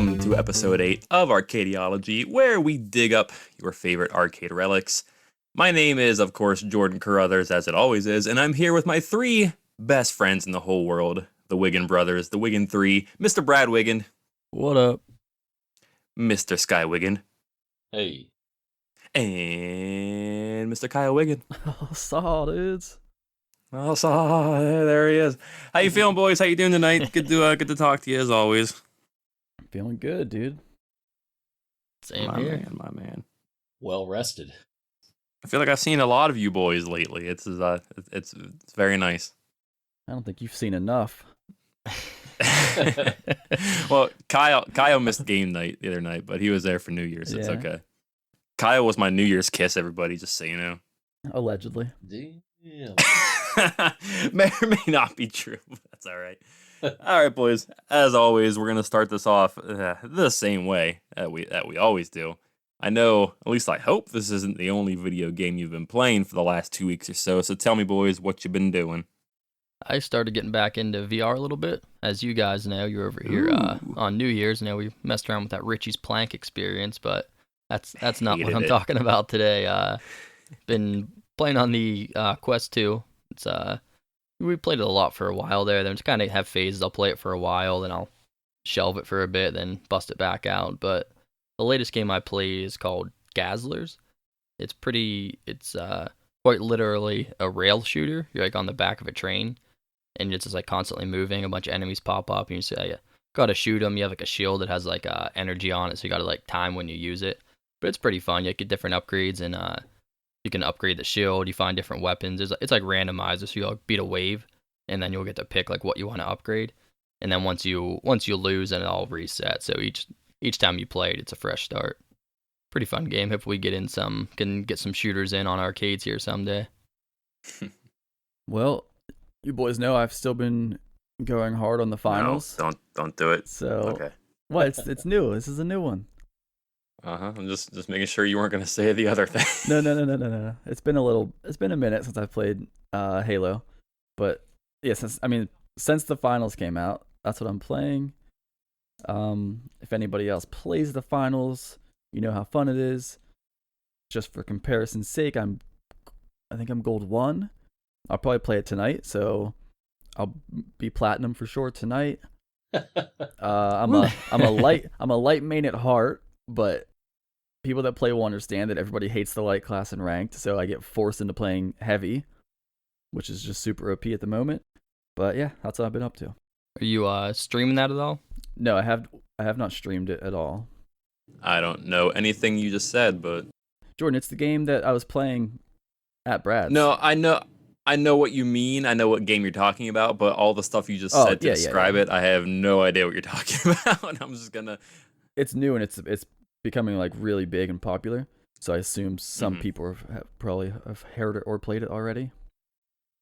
welcome to episode 8 of Arcadiology, where we dig up your favorite arcade relics. My name is, of course, Jordan Carruthers, as it always is, and I'm here with my 3 best friends in the whole world, the Wiggin brothers, the Wiggin 3, Mr. Brad Wiggin. What up? Mr. Sky Wiggin. Hey. And Mr. Kyle Wiggin. Oh, saw dudes. Oh, there he is. How you feeling, boys? How you doing tonight? Good to talk to you as always. Feeling good, dude. Same my here. Man, my man. Well rested. I feel like I've seen a lot of you boys lately. It's very nice. I don't think you've seen enough. Well, Kyle missed game night the other night, but he was there for New Year's. So it's okay. Kyle was my New Year's kiss, everybody, just so you know. Allegedly. Damn. May or may not be true, but that's all right. All right, boys. As always, we're gonna start this off the same way that we always do. I know, at least I hope, this isn't the only video game you've been playing for the last 2 weeks or so. So tell me, boys, what you've been doing. I started getting back into VR a little bit. As you guys know, you're over here on New Year's. Now we messed around with that Richie's Plank experience, but that's not what I'm talking about today. Been playing on the Quest 2. It's we played it a lot for a while there. Then just kind of have phases. I'll play it for a while, then I'll shelve it for a bit, then bust it back out. But the latest game I played is called Gazzlers. It's quite literally a rail shooter. You're like on the back of a train, and it's just like constantly moving. A bunch of enemies pop up, and you say, gotta shoot them. You have like a shield that has like energy on it, so you gotta like time when you use it. But it's pretty fun. You get different upgrades, and you can upgrade the shield. You find different weapons. It's like randomizer, so you'll beat a wave, and then you'll get to pick like what you want to upgrade. And then once you lose, then it all reset. So each time you play it, it's a fresh start. Pretty fun game. Hopefully we can get some shooters in on arcades here someday. Well, you boys know I've still been going hard on the finals. No, don't do it. So okay. What? It's new. This is a new one. I'm just making sure you weren't gonna say the other thing. No. It's been a minute since I've played Halo, but yeah, since the finals came out, that's what I'm playing. If anybody else plays the finals, you know how fun it is. Just for comparison's sake, I think I'm gold 1. I'll probably play it tonight, so I'll be platinum for sure tonight. I'm a light main at heart, but people that play will understand that everybody hates the light class in ranked, so I get forced into playing heavy, which is just super OP at the moment. But yeah, that's what I've been up to. Are you streaming that at all? No, I have not streamed it at all. I don't know anything you just said, but Jordan, it's the game that I was playing at Brad's. No, I know what you mean. I know what game you're talking about, but all the stuff you just said to describe it, I have no idea what you're talking about. I'm just gonna. It's new and it's becoming like really big and popular. So I assume some people probably have heard it or played it already.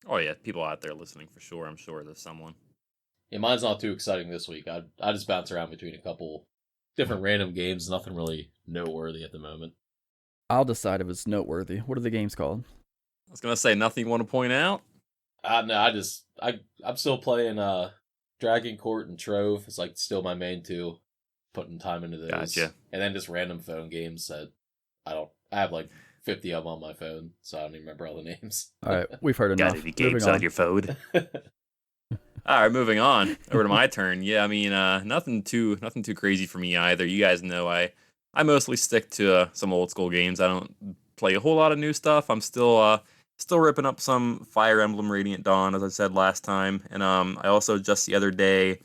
Oh yeah, people out there listening for sure. I'm sure there's someone. Yeah, mine's not too exciting this week. I just bounce around between a couple different random games. Nothing really noteworthy at the moment. I'll decide if it's noteworthy. What are the games called? I was gonna say nothing you want to point out. No, I'm still playing Dragon Court and Trove. It's like still my main 2. Putting time into those. Gotcha. And then just random phone games that I have like 50 of them on my phone, so I don't even remember all the names. All right, we've heard enough. Got any games on your phone? All right, moving on. Over to my turn. Yeah, I mean, nothing too crazy for me either. You guys know I mostly stick to some old school games. I don't play a whole lot of new stuff. I'm still ripping up some Fire Emblem Radiant Dawn, as I said last time, and I also just the other day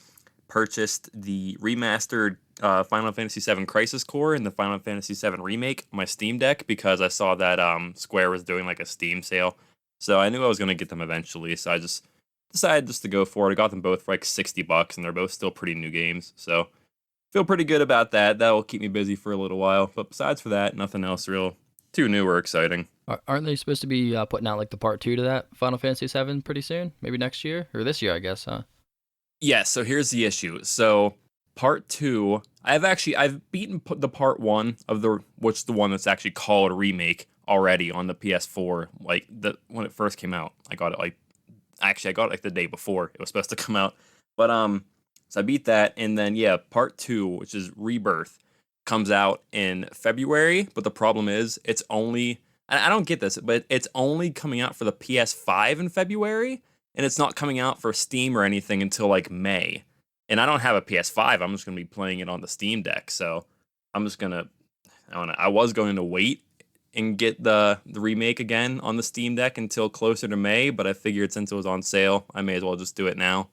purchased the remastered Final Fantasy VII Crisis Core and the Final Fantasy VII Remake on my Steam Deck because I saw that Square was doing like a Steam sale. So I knew I was going to get them eventually, so I just decided just to go for it. I got them both for like $60, and they're both still pretty new games. So feel pretty good about that. That will keep me busy for a little while. But besides for that, nothing else real too new or exciting. Aren't they supposed to be putting out like the part 2 to that Final Fantasy VII pretty soon? Maybe next year? Or this year, I guess, huh? Yeah, so here's the issue. So part 2, I've beaten the part 1 of the one that's actually called Remake already on the PS4. Like when it first came out, I got it like the day before it was supposed to come out. But So I beat that, and then yeah, part 2, which is Rebirth, comes out in February. But the problem is, it's only I don't get this, but it's only coming out for the PS5 in February, and it's not coming out for Steam or anything until like May. And I don't have a PS5. I'm just gonna be playing it on the Steam Deck. So I'm just gonna. I was going to wait and get the remake again on the Steam Deck until closer to May, but I figured since it was on sale, I may as well just do it now.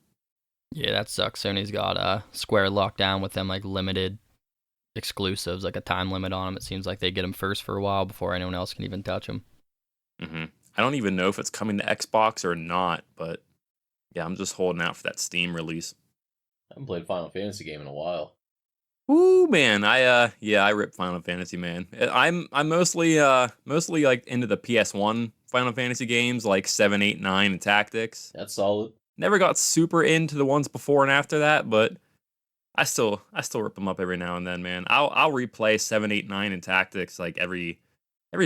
Yeah, that sucks. Sony's got Square locked down with them like limited exclusives, like a time limit on them. It seems like they get them first for a while before anyone else can even touch them. I don't even know if it's coming to Xbox or not, but yeah, I'm just holding out for that Steam release. I haven't played a Final Fantasy game in a while. Ooh, man, I rip Final Fantasy, man. I'm mostly like into the PS1 Final Fantasy games, like 7, 8, 9, and Tactics. That's solid. Never got super into the ones before and after that, but I still rip them up every now and then, man. I'll replay 7, 8, 9, and Tactics like every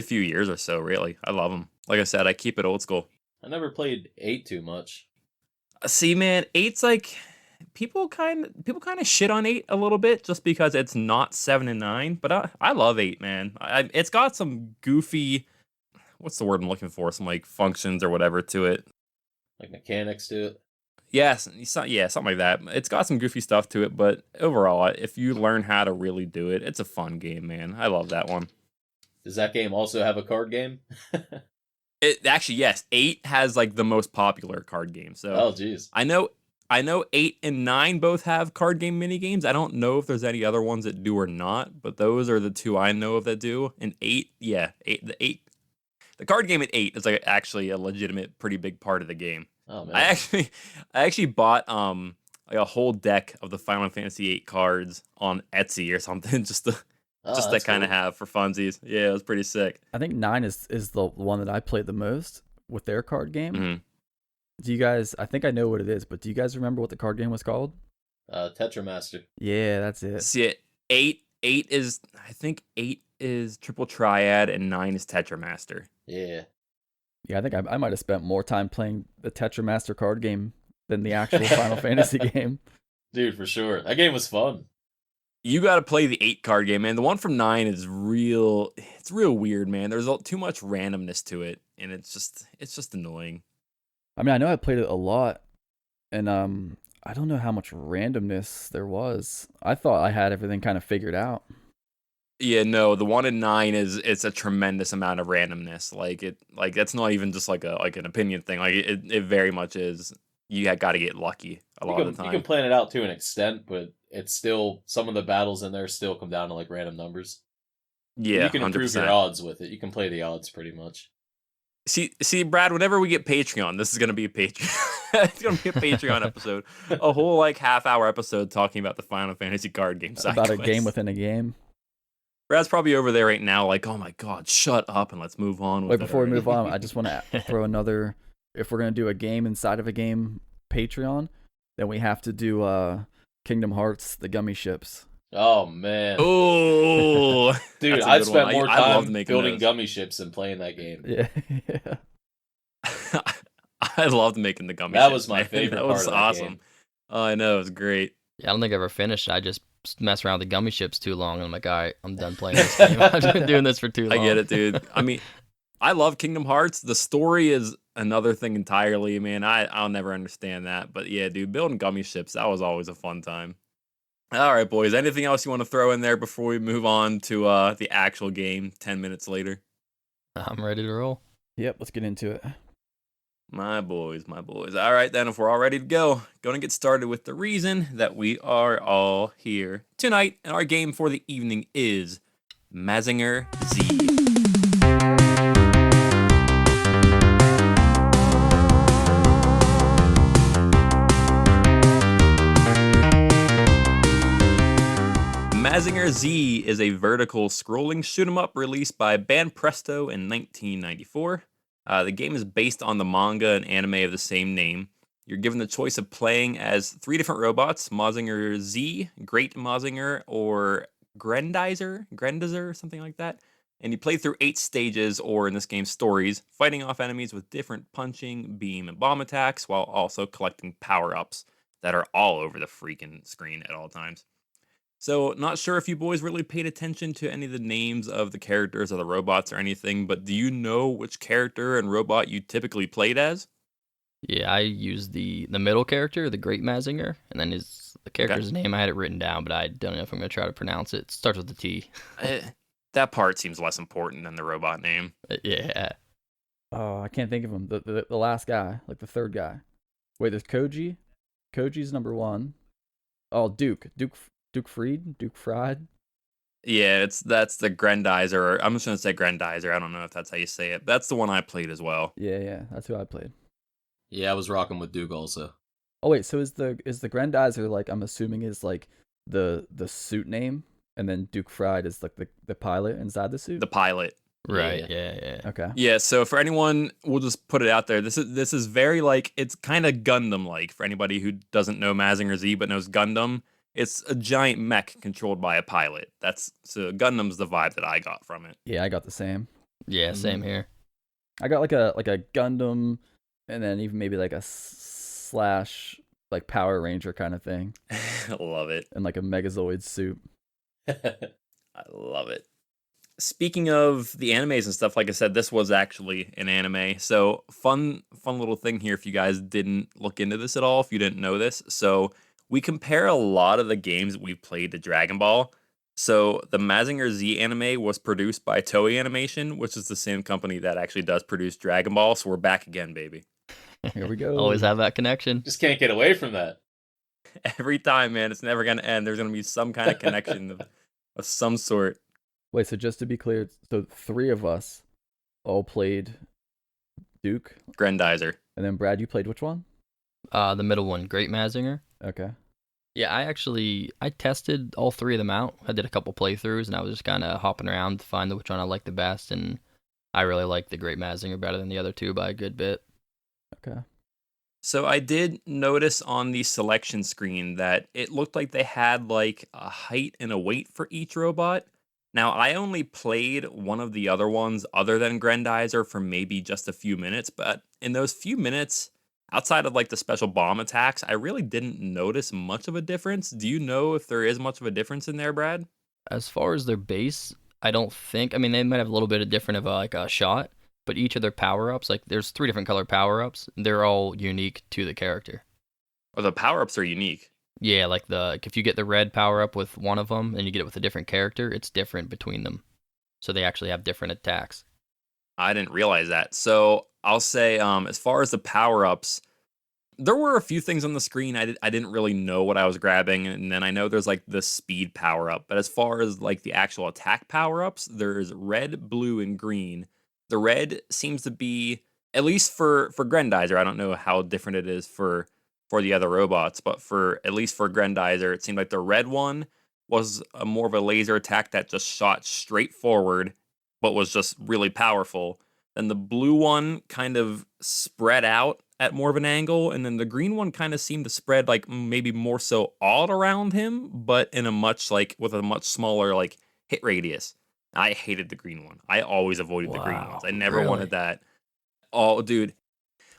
few years or so. Really, I love them. Like I said, I keep it old school. I never played 8 too much. See, man, 8's like people kind of shit on 8 a little bit just because it's not 7 and 9. But I love 8, man. It's got some goofy, what's the word I'm looking for? Some like functions or whatever to it. Like mechanics to it. Yes, yeah, something like that. It's got some goofy stuff to it, but overall, if you learn how to really do it, it's a fun game, man. I love that one. Does that game also have a card game? It actually, yes, 8 has like the most popular card game. So oh, geez. I know 8 and 9 both have card game mini games. I don't know if there's any other ones that do or not, but those are the two I know of that do. And 8, yeah, 8 the card game at 8 is like actually a legitimate pretty big part of the game. Oh man. I actually bought like a whole deck of the Final Fantasy 8 cards on Etsy or something just to kind of have for funsies. Yeah, it was pretty sick. I think 9 is the one that I played the most with their card game. Mm-hmm. Do you guys? I think I know what it is, but do you guys remember what the card game was called? Tetramaster. Yeah, that's it. See, 8 is, I think 8 is Triple Triad and 9 is Tetramaster. Yeah. Yeah, I think I might have spent more time playing the Tetramaster card game than the actual Final Fantasy game. Dude, for sure. That game was fun. You got to play the 8 card game, man. The one from 9 is it's real weird, man. There's too much randomness to it, and it's just annoying. I mean, I know I played it a lot, and I don't know how much randomness there was. I thought I had everything kind of figured out. Yeah, no, the one in 9 it's a tremendous amount of randomness. Like that's not even just like an opinion thing. Like it very much is. You got to get lucky a lot of the time. You can plan it out to an extent, but it's still some of the battles in there still come down to like random numbers. Yeah, you can improve 100%. your odds with it. You can play the odds pretty much. See, Brad. Whenever we get Patreon, this is gonna be a Patreon. It's gonna be a Patreon episode, a whole like half-hour episode talking about the Final Fantasy card game. About a game within a game. Brad's probably over there right now, like, oh my god, shut up and let's move on. Wait, before we move on, I just want to throw another. If we're gonna do a game inside of a game Patreon, then we have to do Kingdom Hearts, the gummy ships. Oh man. Oh, dude, I'd spent more time building gummy ships than playing that game. Yeah. I loved making the gummy ships. That was my favorite part of that awesome. game. Oh, I know, it was great. Yeah, I don't think I ever finished. I just messed around with the gummy ships too long, and I'm like, all right, I'm done playing this game. I've been doing this for too long. I get it, dude. I mean, I love Kingdom Hearts. The story is another thing entirely, man. I'll never understand that. But yeah, dude, building gummy ships, that was always a fun time. All right, boys. Anything else you want to throw in there before we move on to the actual game 10 minutes later? I'm ready to roll. Yep, let's get into it. My boys, my boys. All right, then, if we're all ready to go, going to get started with the reason that we are all here tonight. And our game for the evening is Mazinger Z. Mazinger Z is a vertical scrolling shoot 'em up released by Banpresto in 1994. The game is based on the manga and anime of the same name. You're given the choice of playing as 3 different robots, Mazinger Z, Great Mazinger, or Grendizer, something like that. And you play through 8 stages, or in this game, stories, fighting off enemies with different punching, beam, and bomb attacks, while also collecting power-ups. that are all over the freaking screen at all times. So, not sure if you boys really paid attention to any of the names of the characters or the robots or anything, but do you know which character and robot you typically played as? Yeah, I used the middle character, the Great Mazinger, and then the Okay. character's name I had it written down, but I don't know if I'm gonna try to pronounce it. It starts with a T. That part seems less important than the robot name. Yeah. Oh, I can't think of him. The last guy, like the third guy. Wait, there's Koji. Koji's number 1. Oh, Duke Fried. Yeah, that's the Grendizer. I'm just gonna say Grendizer. I don't know if that's how you say it. But that's the one I played as well. Yeah, that's who I played. Yeah, I was rocking with Duke also. Oh wait, so is the Grendizer, like, I'm assuming, is like the suit name, and then Duke Fried is like the pilot inside the suit? The pilot. Right. Yeah. Okay. Yeah, so for anyone, we'll just put it out there. This is very, like, it's kind of Gundam like for anybody who doesn't know Mazinger Z but knows Gundam. It's a giant mech controlled by a pilot. So Gundam's the vibe that I got from it. Yeah, I got the same. Yeah, same here. I got like a Gundam, and then even maybe like a slash like Power Ranger kind of thing, I love it. and like a Megazoid suit. I love it. Speaking of the animes and stuff, like I said, this was actually an anime. So fun little thing here if you guys didn't look into this at all, if you didn't know this. So we compare a lot of the games that we've played to Dragon Ball. So the Mazinger Z anime was produced by Toei Animation, which is the same company that actually does produce Dragon Ball. So we're back again, baby. Here we go. Always have that connection. Just can't get away from that. Every time, man, it's never gonna end. There's gonna be some kind of connection of some sort. Wait, so just to be clear, so 3 of us all played Duke, Grendizer. and then Brad, you played which one? The middle one, Great Mazinger. Okay. Yeah, I tested all 3 of them out. I did a couple playthroughs, and I was just kind of hopping around to find which one I liked the best, and I really liked the Great Mazinger better than the other 2 by a good bit. Okay. So I did notice on the selection screen that it looked like they had like a height and a weight for each robot. Now, I only played one of the other ones other than Grendizer for maybe just a few minutes, but in those few minutes, outside of like the special bomb attacks, I really didn't notice much of a difference. Do you know if there is much of a difference in there, Brad? As far as their base, I don't think. I mean, they might have a little bit of different of like a shot, but each of their power-ups, like there's 3 different color power-ups, they're all unique to the character. Or the power-ups are unique? Yeah, like if you get the red power-up with one of them and you get it with a different character, it's different between them. So they actually have different attacks. I didn't realize that. So I'll say, as far as the power-ups, there were a few things on the screen I didn't really know what I was grabbing, and then I know there's like the speed power-up. But as far as like the actual attack power-ups, there's red, blue, and green. The red seems to be, at least for Grendizer, I don't know how different it is for the other robots, but at least for Grendizer, it seemed like the red one was more of a laser attack that just shot straight forward, but was just really powerful. Then the blue one kind of spread out at more of an angle, and then the green one kind of seemed to spread like maybe more so all around him, but in a much like with a much smaller like hit radius. I hated the green one. I always avoided the green ones. I never wanted that. Oh, dude.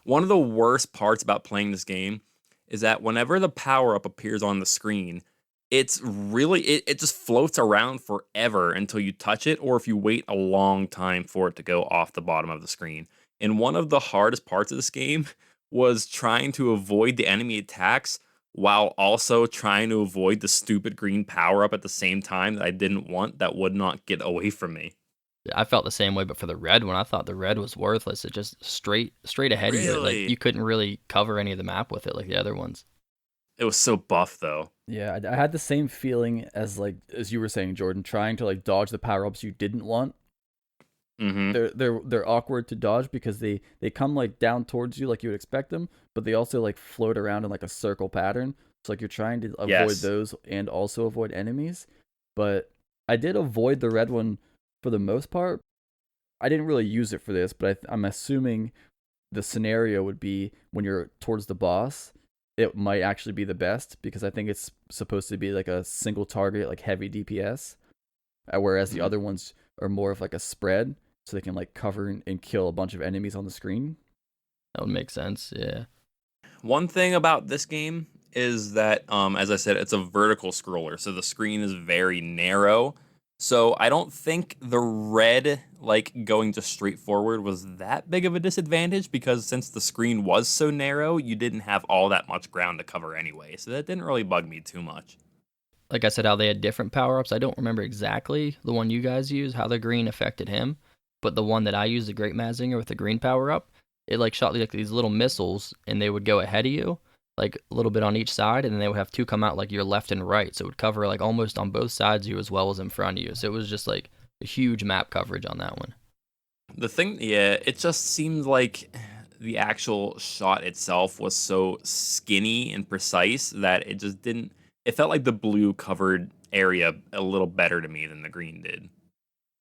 One of the worst parts about playing this game is that whenever the power-up appears on the screen, it's really, it just floats around forever until you touch it, or if you wait a long time for it to go off the bottom of the screen. And one of the hardest parts of this game was trying to avoid the enemy attacks while also trying to avoid the stupid green power-up at the same time that I didn't want, that would not get away from me. I felt the same way, but for the red one, I thought the red was worthless. It just straight ahead of you. Like you couldn't really cover any of the map with it like the other ones. It was so buff though. Yeah, I had the same feeling as you were saying, Jordan, trying to like dodge the power-ups you didn't want. Mm-hmm. They're awkward to dodge because they come like down towards you like you would expect them, but they also like float around in like a circle pattern. So like you're trying to avoid those and also avoid enemies. But I did avoid the red one for the most part. I didn't really use it for this, but I'm assuming the scenario would be when you're towards the boss, it might actually be the best because I think it's supposed to be like a single target, like heavy DPS, whereas the other ones are more of like a spread, so they can like cover and kill a bunch of enemies on the screen. That would make sense, yeah. One thing about this game is that, as I said, it's a vertical scroller, so the screen is very narrow. So I don't think the red, like going just straight forward, was that big of a disadvantage because since the screen was so narrow, you didn't have all that much ground to cover anyway. So that didn't really bug me too much. Like I said, how they had different power-ups. I don't remember exactly the one you guys used, how the green affected him. But the one that I used, the Great Mazinger with the green power-up, it like shot like these little missiles, and they would go ahead of you, like a little bit on each side, and then they would have two come out like your left and right. So it would cover like almost on both sides of you as well as in front of you. So it was just like a huge map coverage on that one. The thing, yeah, it just seemed like the actual shot itself was so skinny and precise that it just didn't. It felt like the blue covered area a little better to me than the green did.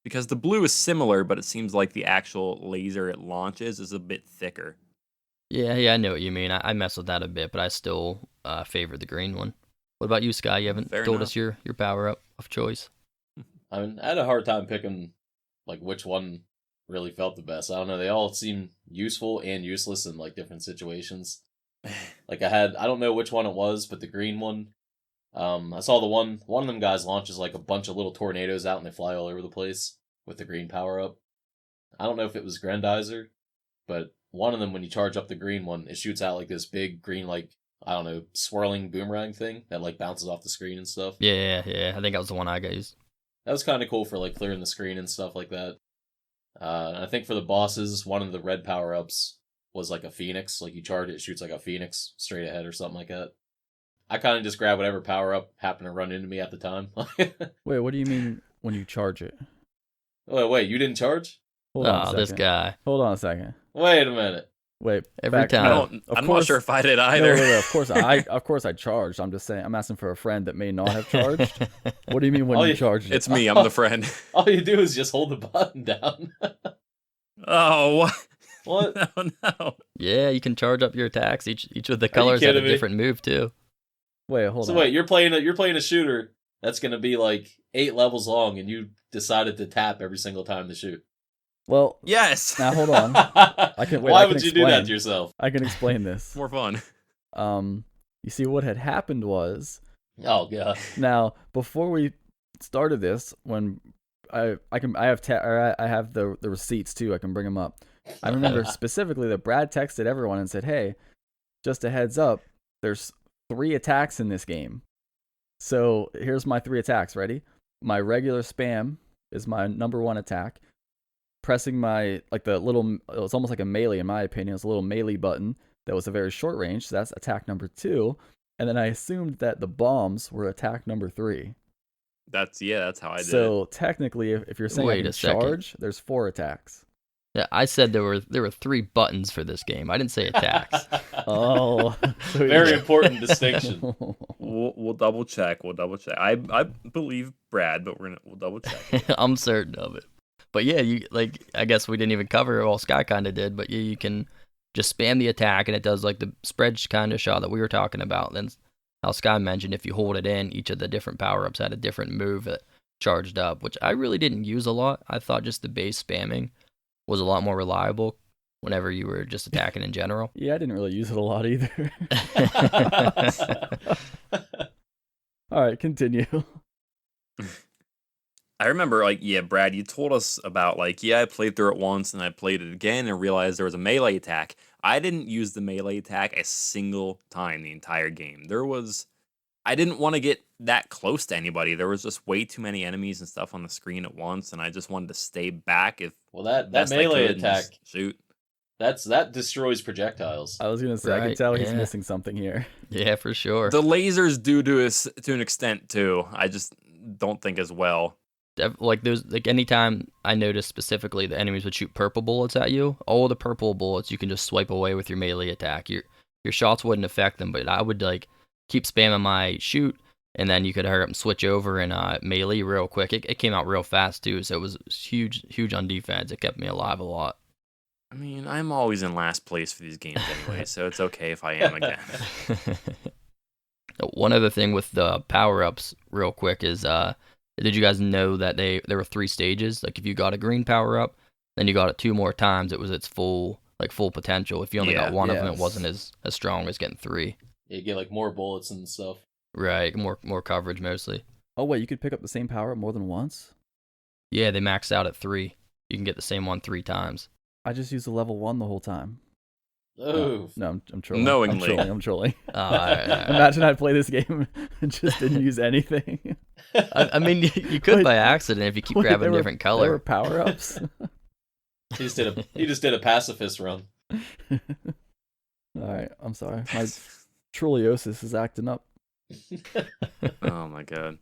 Because the blue is similar, but it seems like the actual laser it launches is a bit thicker. Yeah, I know what you mean. I mess with that a bit, but I still favor the green one. What about you, Sky? You haven't Fair told enough. us your power-up of choice. I mean, I had a hard time picking like which one really felt the best. I don't know. They all seem useful and useless in like different situations. Like I don't know which one it was, but the green one. I saw one of them guys launches like a bunch of little tornadoes out and they fly all over the place with the green power up. I don't know if it was Grendizer, but one of them, when you charge up the green one, it shoots out like this big green, like, I don't know, swirling boomerang thing that like bounces off the screen and stuff. Yeah. I think that was the one I used. That was kind of cool for like clearing the screen and stuff like that. And I think for the bosses, one of the red power ups was like a phoenix. Like you charge it, it shoots like a phoenix straight ahead or something like that. I kind of just grab whatever power up happened to run into me at the time. Wait, what do you mean when you charge it? Wait, you didn't charge? Hold on a second. This guy. Hold on a second. Wait a minute. Wait, Every time. I'm not sure if I did either. No, of course I charged. I'm just saying. I'm asking for a friend that may not have charged. What do you mean when you charged it? It's me. I'm the friend. All you do is just hold the button down. Oh, what? What? No. Yeah, you can charge up your attacks. Each of the colors have a kidding me? different move too. Wait, hold on. So wait, you're playing a shooter that's gonna be like 8 levels long, and you decided to tap every single time to shoot. Well, Yes. now hold on. Why would you do that explain. to yourself? I can explain this. More fun. You see, what had happened was, Oh god. now before we started this, when I have the receipts too. I can bring them up. I remember specifically that Brad texted everyone and said, "Hey, just a heads up, there's 3 attacks in this game. So here's my 3 attacks. Ready? My regular spam is my number 1 attack. Pressing my, like the little, it's almost like a melee in my opinion. It's a little melee button that was a very short range. So that's attack number 2. And then I assumed that the bombs were attack number 3. That's how I did it. So technically, if you're saying I Wait can a second. charge, there's 4 attacks. Yeah, I said there were 3 buttons for this game. I didn't say attacks. Oh, so Very important distinction. We'll double check. I believe Brad, but we'll double check. I'm certain of it. But yeah, I guess we didn't even cover it. Well, Sky kind of did, but yeah, you can just spam the attack and it does like the spread kind of shot that we were talking about. Then, how Sky mentioned, if you hold it in, each of the different power-ups had a different move that charged up, which I really didn't use a lot. I thought just the base spamming was a lot more reliable whenever you were just attacking in general. Yeah, I didn't really use it a lot either. All right, continue. I remember, Brad, you told us about, I played through it once and I played it again and realized there was a melee attack. I didn't use the melee attack a single time the entire game. I didn't want to get that close to anybody. There was just way too many enemies and stuff on the screen at once, and I just wanted to stay back if Well, that best I melee could and attack, just shoot. that destroys projectiles. I was gonna say, I can Right, tell he's yeah. missing something here. Yeah, for sure. The lasers do to an extent too. I just don't think as well. Anytime I noticed specifically the enemies would shoot purple bullets at you, all the purple bullets you can just swipe away with your melee attack. Your shots wouldn't affect them, but I would keep spamming my shoot, and then you could hurry up and switch over and melee real quick. It came out real fast too, so it was huge on defense. It kept me alive a lot. I mean, I'm always in last place for these games anyway, so it's okay if I am again. One other thing with the power-ups real quick is did you guys know that there were 3 stages? Like if you got a green power-up, then you got it 2 more times, it was its full potential. If you only got one of them, it Yes. wasn't as strong as getting 3. You get like more bullets and stuff. Right, more coverage mostly. Oh wait, you could pick up the same power up more than once? Yeah, they max out at 3. You can get the same one 3 times. I just used the level 1 the whole time. Oh, No, I'm trolling. Knowingly. I'm trolling. All right. Imagine I play this game and just didn't use anything. I mean, you could Wait, by accident if you keep Wait, grabbing there a different There were color. power-ups? he just did a pacifist run. Alright, I'm sorry. My Trolleosis is acting up. Oh my god.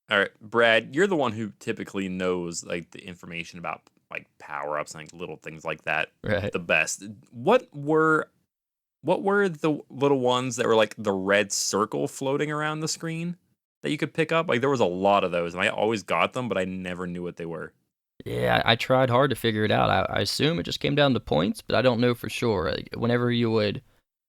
All right, Brad, you're the one who typically knows like the information about like power-ups and like little things like that Right. the best. What were the little ones that were like the red circle floating around the screen that you could pick up? Like there was a lot of those and I always got them, but I never knew what they were. Yeah, I tried hard to figure it out. I assume it just came down to points, but I don't know for sure. Like, whenever you would,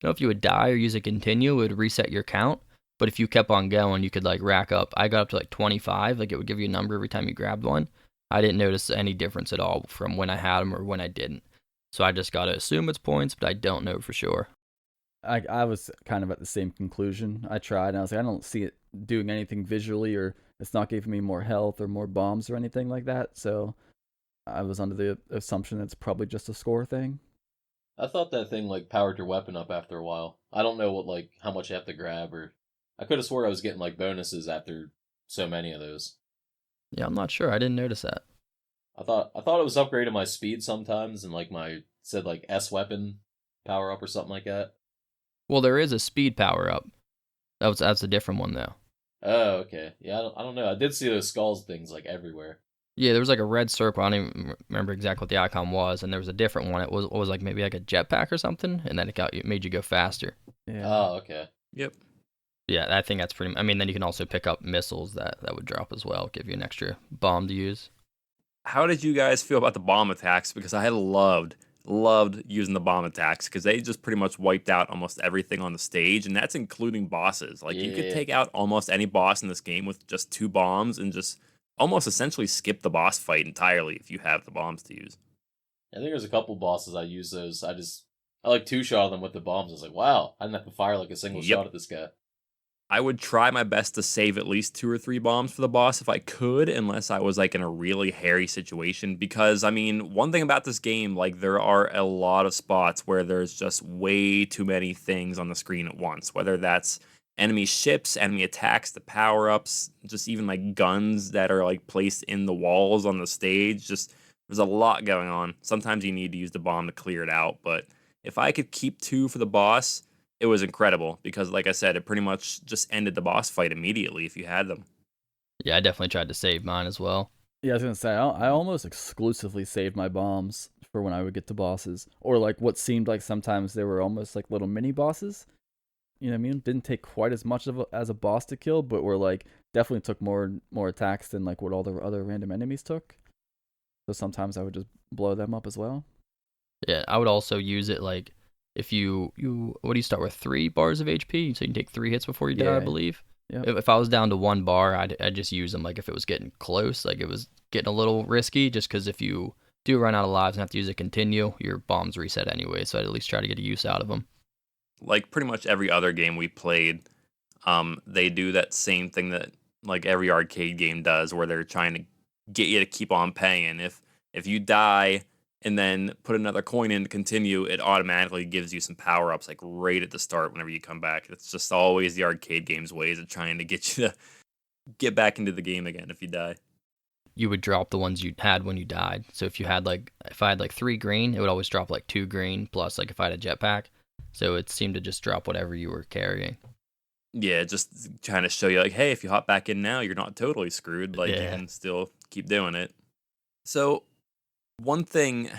if you would die or use a continue, it would reset your count. But if you kept on going, you could like rack up. I got up to like 25. Like it would give you a number every time you grabbed one. I didn't notice any difference at all from when I had them or when I didn't. So I just gotta assume it's points, but I don't know for sure. I was kind of at the same conclusion. I tried and I was like, I don't see it doing anything visually, or it's not giving me more health or more bombs or anything like that. So I was under the assumption it's probably just a score thing. I thought that thing like powered your weapon up after a while. I don't know how much you have to grab, or I could have swore I was getting like bonuses after so many of those. Yeah, I'm not sure. I didn't notice that. I thought it was upgrading my speed sometimes, and like my said like S weapon power up or something like that. Well, there is a speed power up. That's a different one though. Oh, okay. Yeah, I don't know. I did see those skulls things like everywhere. Yeah, there was like a red circle. I don't even remember exactly what the icon was, and there was a different one. It was like maybe like a jetpack or something, and then it made you go faster. Yeah. Oh, okay. Yep. Yeah, I think that's pretty. I mean, then you can also pick up missiles that would drop as well, give you an extra bomb to use. How did you guys feel about the bomb attacks? Because I loved using the bomb attacks because they just pretty much wiped out almost everything on the stage, and that's including bosses. Like you could Yeah. take out almost any boss in this game with just 2 bombs and just almost essentially skip the boss fight entirely if you have the bombs to use. I think there's a couple bosses I use those. I like 2-shot them with the bombs. I was like, wow, I didn't have to fire like a single Yep. shot at this guy. I would try my best to save at least 2 or 3 bombs for the boss if I could, unless I was like in a really hairy situation. Because I mean, one thing about this game, like there are a lot of spots where there's just way too many things on the screen at once. Whether that's enemy ships, enemy attacks, the power-ups, just even like guns that are like placed in the walls on the stage. Just there's a lot going on. Sometimes you need to use the bomb to clear it out, but if I could keep 2 for the boss, it was incredible because, like I said, it pretty much just ended the boss fight immediately if you had them. Yeah, I definitely tried to save mine as well. Yeah, I was gonna say I almost exclusively saved my bombs for when I would get to bosses, or like what seemed like sometimes they were almost like little mini bosses. You know what I mean? Didn't take quite as much as a boss to kill, but were like definitely took more attacks than like what all the other random enemies took. So sometimes I would just blow them up as well. Yeah, I would also use it like if you what do you start with 3 bars of HP, so you can take 3 hits before you die, I Yeah. believe. Yeah. If I was down to 1 bar, I'd just use them like if it was getting close, like it was getting a little risky, just because if you do run out of lives and have to use a continue, your bombs reset anyway, so I'd at least try to get a use out of them. Like pretty much every other game we played, they do that same thing that like every arcade game does, where they're trying to get you to keep on paying. If you die and then put another coin in to continue, it automatically gives you some power ups like right at the start whenever you come back. It's just always the arcade game's ways of trying to get you to get back into the game again if you die. You would drop the ones you had when you died. So if I had like 3 green, it would always drop like 2 green plus like if I had a jetpack. So it seemed to just drop whatever you were carrying. Yeah, just trying to show you like, hey, if you hop back in now, you're not totally screwed. Like you Yeah. can still keep doing it. So one thing,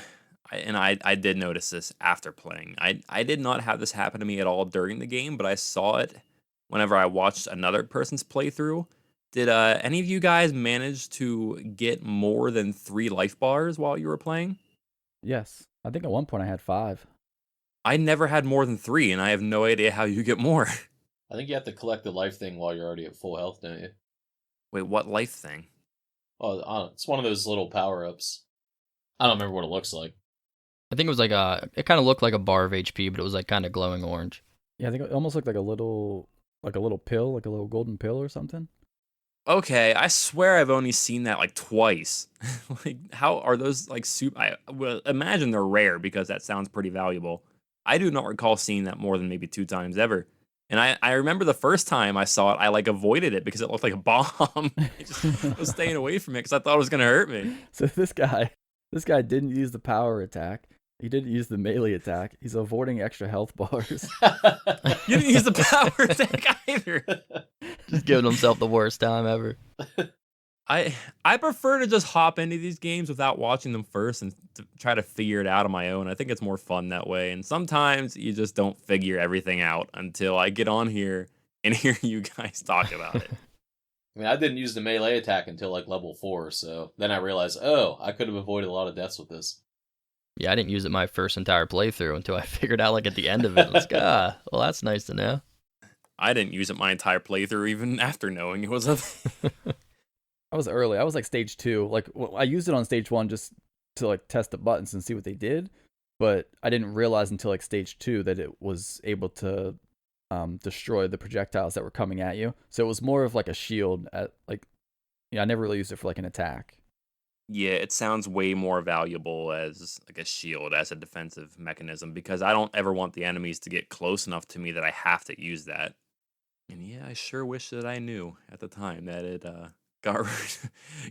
I did notice this after playing. I did not have this happen to me at all during the game, but I saw it whenever I watched another person's playthrough. Did any of you guys manage to get more than 3 life bars while you were playing? Yes, I think at one point I had 5. I never had more than 3, and I have no idea how you get more. I think you have to collect the life thing while you're already at full health, don't you? Wait, what life thing? Oh, I don't, it's one of those little power ups. I don't remember what it looks like. I think it was like it kind of looked like a bar of HP, but it was like kind of glowing orange. Yeah, I think it almost looked like a little pill, like a little golden pill or something. Okay, I swear I've only seen that like twice. Like, how are those like super? I well, imagine they're rare because that sounds pretty valuable. I do not recall seeing that more than maybe 2 times ever. And I remember the first time I saw it, I like avoided it because it looked like a bomb. I just was staying away from it because I thought it was gonna hurt me. So this guy didn't use the power attack. He didn't use the melee attack. He's avoiding extra health bars. You didn't use the power attack either. Just giving himself the worst time ever. I prefer to just hop into these games without watching them first and to try to figure it out on my own. I think it's more fun that way. And sometimes you just don't figure everything out until I get on here and hear you guys talk about it. I mean, I didn't use the melee attack until like level 4, so then I realized, oh, I could have avoided a lot of deaths with this. Yeah, I didn't use it my first entire playthrough until I figured out like at the end of it. I was like, well, that's nice to know. I didn't use it my entire playthrough even after knowing it was a I was early. I was like stage 2. Like I used it on stage 1 just to like test the buttons and see what they did, but I didn't realize until like stage 2 that it was able to destroy the projectiles that were coming at you. So it was more of like a shield at like, I never really used it for like an attack. Yeah, it sounds way more valuable as like a shield, as a defensive mechanism, because I don't ever want the enemies to get close enough to me that I have to use that. And yeah, I sure wish that I knew at the time that it got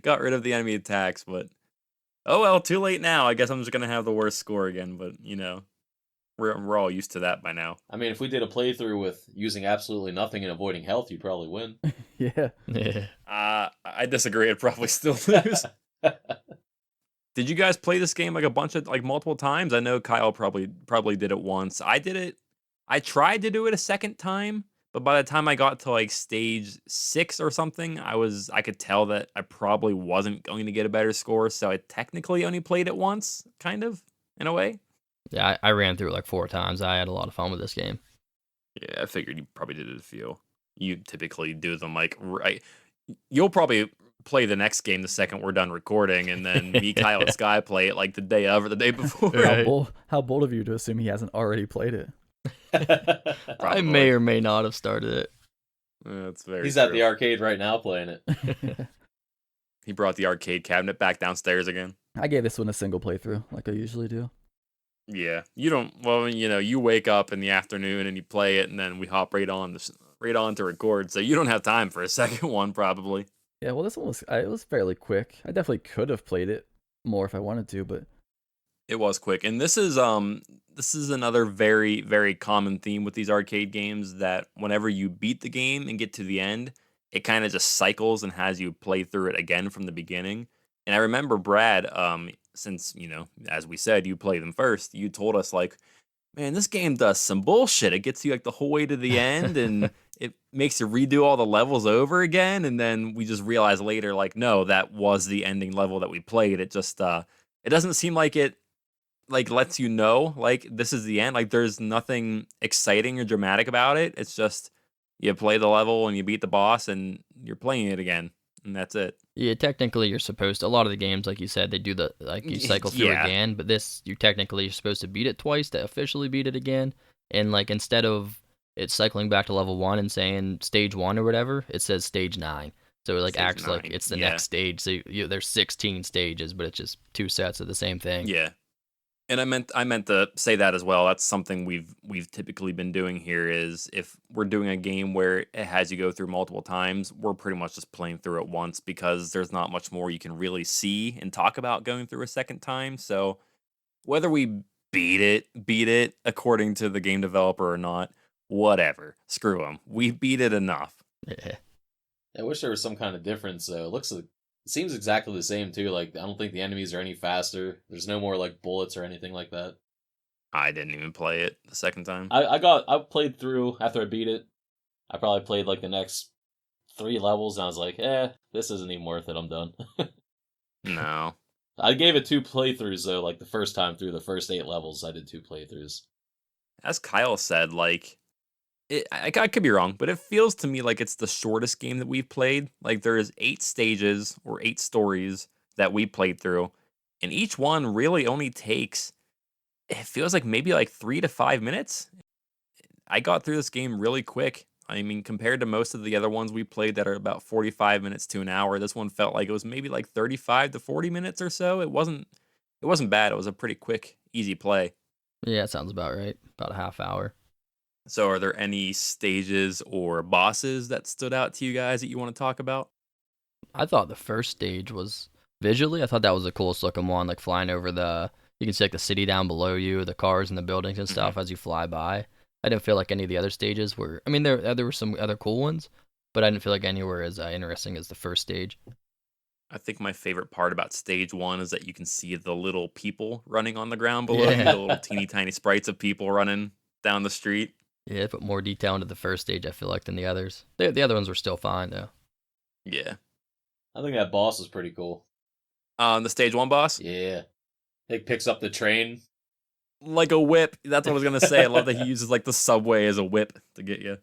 got rid of the enemy attacks, but oh well, too late now. I guess I'm just gonna have the worst score again, but we're all used to that by now. I mean, if we did a playthrough with using absolutely nothing and avoiding health, you'd probably win. Yeah. I disagree. I'd probably still lose. Did you guys play this game like a bunch of like multiple times? I know Kyle probably did it once. I did it. I tried to do it a second time, but by the time I got to like stage 6 or something, I could tell that I probably wasn't going to get a better score, so I technically only played it once, kind of, in a way. Yeah, I ran through it like 4 times. I had a lot of fun with this game. Yeah, I figured you probably did it a few. You typically do them like right. You'll probably play the next game the second we're done recording, and then me, Kyle, and Sky play it like the day of or the day before. Right. How bold of you to assume he hasn't already played it. I may or may not have started it. That's very He's true. at the arcade right now playing it. He brought the arcade cabinet back downstairs again. I gave this one a single playthrough, like I usually do. Yeah, you don't. Well, you wake up in the afternoon and you play it, and then we hop right on to record. So you don't have time for a second one, probably. Yeah, well, this one was fairly quick. I definitely could have played it more if I wanted to, but It was quick, and this is another very, very common theme with these arcade games, that whenever you beat the game and get to the end, it kind of just cycles and has you play through it again from the beginning. And I remember Brad, since as we said, you play them first, you told us like, man, this game does some bullshit. It gets you like the whole way to the end, and it makes you redo all the levels over again. And then we just realized later, like, no, that was the ending level that we played. It just it doesn't seem like it like lets you know like this is the end. Like there's nothing exciting or dramatic about it. It's just you play the level and you beat the boss and you're playing it again, and that's it. Yeah, technically you're supposed to. A lot of the games, like you said, they do you cycle through Yeah. again, but this, you're supposed to beat it twice to officially beat it again. And like instead of it cycling back to level 1 and saying stage 1 or whatever, it says stage 9. So it like Stage acts like 9, it's the yeah. next stage. So there's 16 stages, but it's just 2 sets of the same thing. Yeah. And I meant to say that as well. That's something we've typically been doing here, is if we're doing a game where it has you go through multiple times, we're pretty much just playing through it once, because there's not much more you can really see and talk about going through a second time. So whether we beat it according to the game developer or not, whatever. Screw them. We beat it enough. Yeah. I wish there was some kind of difference, though. It seems exactly the same, too. Like, I don't think the enemies are any faster. There's no more, like, bullets or anything like that. I didn't even play it the second time. I played through, after I beat it, I probably played, like, the next 3 levels, and I was like, this isn't even worth it, I'm done. No. I gave it 2 playthroughs, though, like, the first time through the first 8 levels, I did 2 playthroughs. As Kyle said, like, I could be wrong, but it feels to me like it's the shortest game that we've played. Like there's 8 stages or 8 stories that we played through, and each one really only takes, it feels like maybe like 3 to 5 minutes. I got through this game really quick. I mean, compared to most of the other ones we played that are about 45 minutes to an hour, this one felt like it was maybe like 35 to 40 minutes or so. It wasn't bad. It was a pretty quick, easy play. Yeah, it sounds about right. About a half hour. So are there any stages or bosses that stood out to you guys that you want to talk about? I thought the first stage was visually, I thought that was the coolest looking one, like flying over you can see like the city down below you, the cars and the buildings and stuff as you fly by. I didn't feel like any of the other stages were, I mean, there were some other cool ones, but I didn't feel like any were as interesting as the first stage. I think my favorite part about stage 1 is that you can see the little people running on the ground below you, Yeah. the little teeny tiny sprites of people running down the street. Yeah, it put more detail into the first stage, I feel like, than the others. The other ones were still fine, though. Yeah. I think that boss is pretty cool. The stage 1 boss? Yeah. He picks up the train. Like a whip. That's what I was going to say. I love that he uses like the subway as a whip to get you.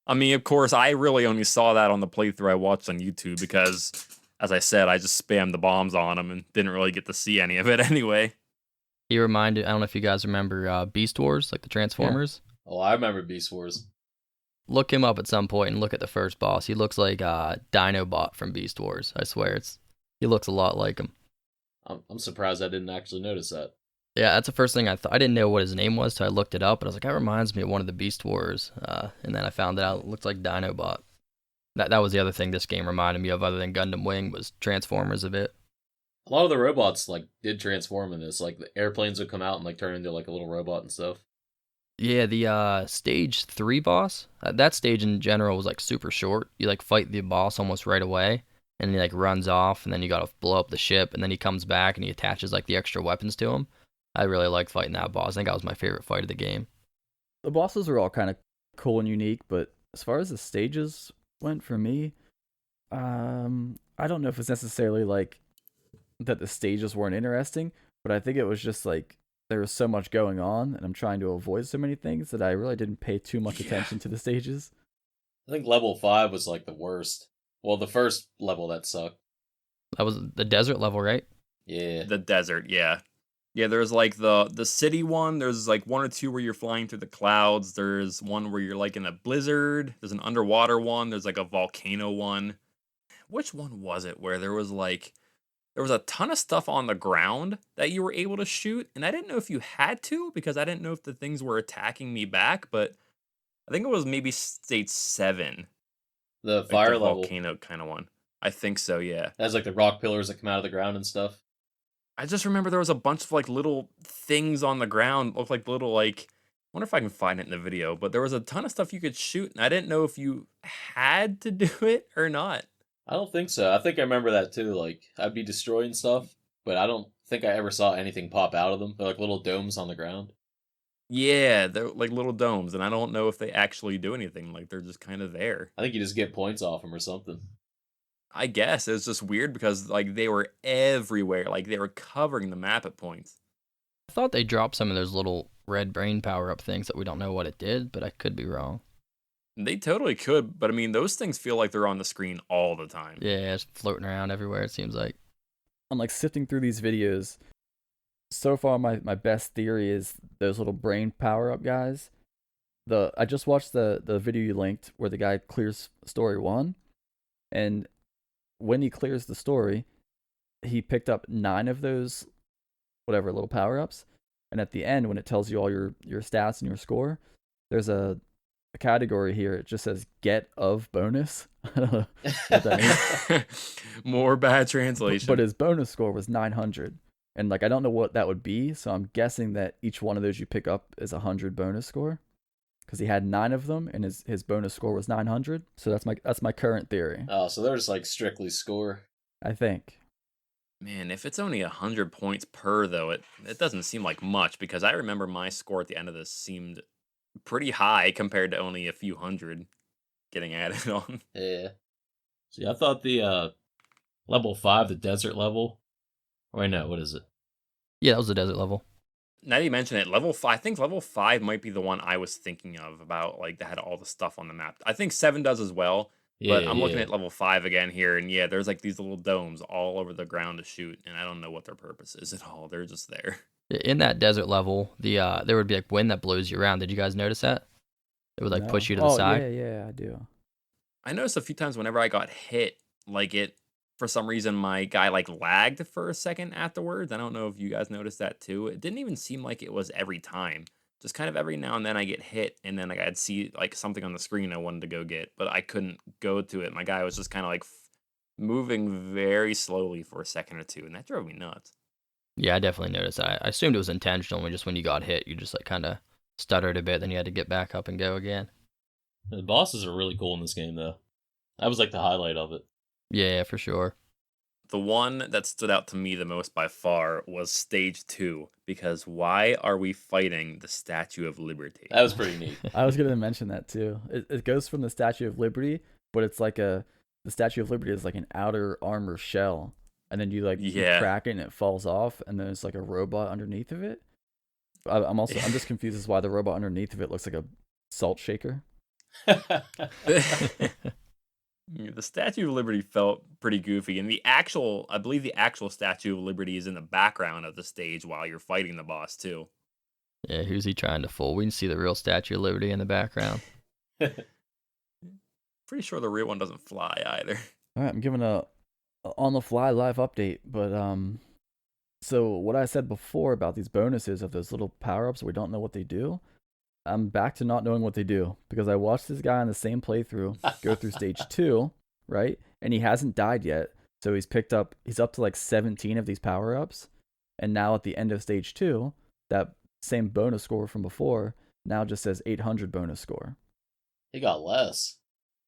I mean, of course, I really only saw that on the playthrough I watched on YouTube because, as I said, I just spammed the bombs on him and didn't really get to see any of it anyway. He reminded, I don't know if you guys remember Beast Wars, like the Transformers. Yeah. Oh, I remember Beast Wars. Look him up at some point and look at the first boss. He looks like Dinobot from Beast Wars. I swear, he looks a lot like him. I'm surprised I didn't actually notice that. Yeah, that's the first thing I thought. I didn't know what his name was, so I looked it up, and I was like, that reminds me of one of the Beast Wars. And then I found out it looked like Dinobot. That was the other thing this game reminded me of, other than Gundam Wing, was Transformers a bit. A lot of the robots like did transform in this. Like the airplanes would come out and like turn into like a little robot and stuff. Yeah, the stage 3 boss, that stage in general was like super short. You like fight the boss almost right away, and he like runs off, and then you gotta blow up the ship, and then he comes back and he attaches like the extra weapons to him. I really liked fighting that boss. I think that was my favorite fight of the game. The bosses were all kind of cool and unique, but as far as the stages went for me, I don't know if it's necessarily like that the stages weren't interesting, but I think it was just like there was so much going on, and I'm trying to avoid so many things that I really didn't pay too much attention to the stages. I think level 5 was like the worst. Well, the first level that sucked. That was the desert level, right? Yeah. The desert, yeah. Yeah, there's like the city one. There's like 1 or 2 where you're flying through the clouds. There's one where you're like in a blizzard. There's an underwater one. There's like a volcano one. Which one was it where there was a ton of stuff on the ground that you were able to shoot, and I didn't know if you had to because I didn't know if the things were attacking me back, but I think it was maybe stage 7. The Like fire the level volcano kind of one. I think so, yeah. has like the rock pillars that come out of the ground and stuff. I just remember there was a bunch of like little things on the ground, looked like little like. I wonder if I can find it in the video, but there was a ton of stuff you could shoot, and I didn't know if you had to do it or not. I don't think so. I think I remember that too. Like I'd be destroying stuff, but I don't think I ever saw anything pop out of them. They're like little domes on the ground. Yeah, they're like little domes, and I don't know if they actually do anything. Like they're just kind of there. I think you just get points off them or something. I guess it was just weird because like they were everywhere, like they were covering the map at points. I thought they dropped some of those little red brain power-up things that we don't know what it did, but I could be wrong. They totally could, but I mean, those things feel like they're on the screen all the time. Yeah, it's floating around everywhere, it seems like. I'm like sifting through these videos. So far, my best theory is those little brain power up guys. I just watched the video you linked where the guy clears story 1, and when he clears the story, he picked up 9 of those whatever little power ups, and at the end when it tells you all your stats and your score, there's a category here. It just says get of bonus. I don't know what that means. More bad translation. But his bonus score was 900. And like I don't know what that would be, so I'm guessing that each one of those you pick up is 100 bonus score. Because he had 9 of them and his bonus score was 900. So that's my current theory. Oh, so they're just like strictly score. I think. Man, if it's only 100 points per though, it doesn't seem like much because I remember my score at the end of this seemed pretty high compared to only a few hundred getting added on. Yeah. See, I thought the level 5, the desert level. Wait, no, what is it? Yeah, that was the desert level. Now that you mention it, level 5, I think level 5 might be the one I was thinking of about like that had all the stuff on the map. I think 7 does as well, but I'm looking at level 5 again here, and yeah, there's like these little domes all over the ground to shoot, and I don't know what their purpose is at all. They're just there. In that desert level, there would be like wind that blows you around. Did you guys notice that? It would like No. push you to the side. Yeah, I do. I noticed a few times whenever I got hit, like for some reason, my guy like lagged for a second afterwards. I don't know if you guys noticed that too. It didn't even seem like it was every time. Just kind of every now and then I get hit, and then like I'd see like something on the screen I wanted to go get, but I couldn't go to it. My guy was just kind of like moving very slowly for a second or two, and that drove me nuts. Yeah, I definitely noticed that. I assumed it was intentional. When you got hit, you just like kind of stuttered a bit, then you had to get back up and go again. The bosses are really cool in this game, though. That was like the highlight of it. Yeah, for sure. The one that stood out to me the most by far was stage 2, because why are we fighting the Statue of Liberty? That was pretty neat. I was gonna mention that too. It goes from the Statue of Liberty, but it's like the Statue of Liberty is like an outer armor shell, and then you crack it and it falls off, and then it's like a robot underneath of it. I'm just confused as why the robot underneath of it looks like a salt shaker. The Statue of Liberty felt pretty goofy, and I believe the actual Statue of Liberty is in the background of the stage while you're fighting the boss too. Yeah, who's he trying to fool? We can see the real Statue of Liberty in the background. Pretty sure the real one doesn't fly either. All right, I'm giving a on the fly live update, but so what I said before about these bonuses of those little power ups, we don't know what they do. I'm back to not knowing what they do because I watched this guy on the same playthrough go through stage 2, right? And he hasn't died yet. So he's up to like 17 of these power ups. And now at the end of stage 2, that same bonus score from before now just says 800 bonus score. He got less.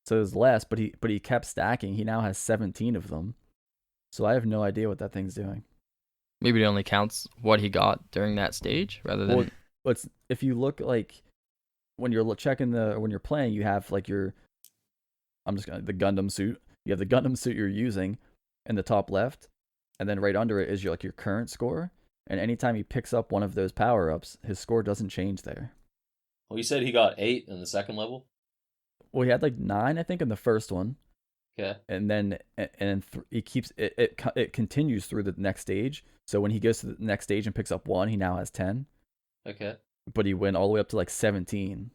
So it was less, but he kept stacking. He now has 17 of them. So I have no idea what that thing's doing. Maybe it only counts what he got during that stage rather than. Well, if you look like when you're when you're playing, you have like the Gundam suit. You have the Gundam suit you're using in the top left, and then right under it is your current score. And anytime he picks up one of those power ups, his score doesn't change there. Well, you said he got 8 in the second level? Well, he had like 9, I think, in the first one. Okay. And then he keeps it continues through the next stage. So when he goes to the next stage and picks up 1, he now has 10. Okay. But he went all the way up to like 17.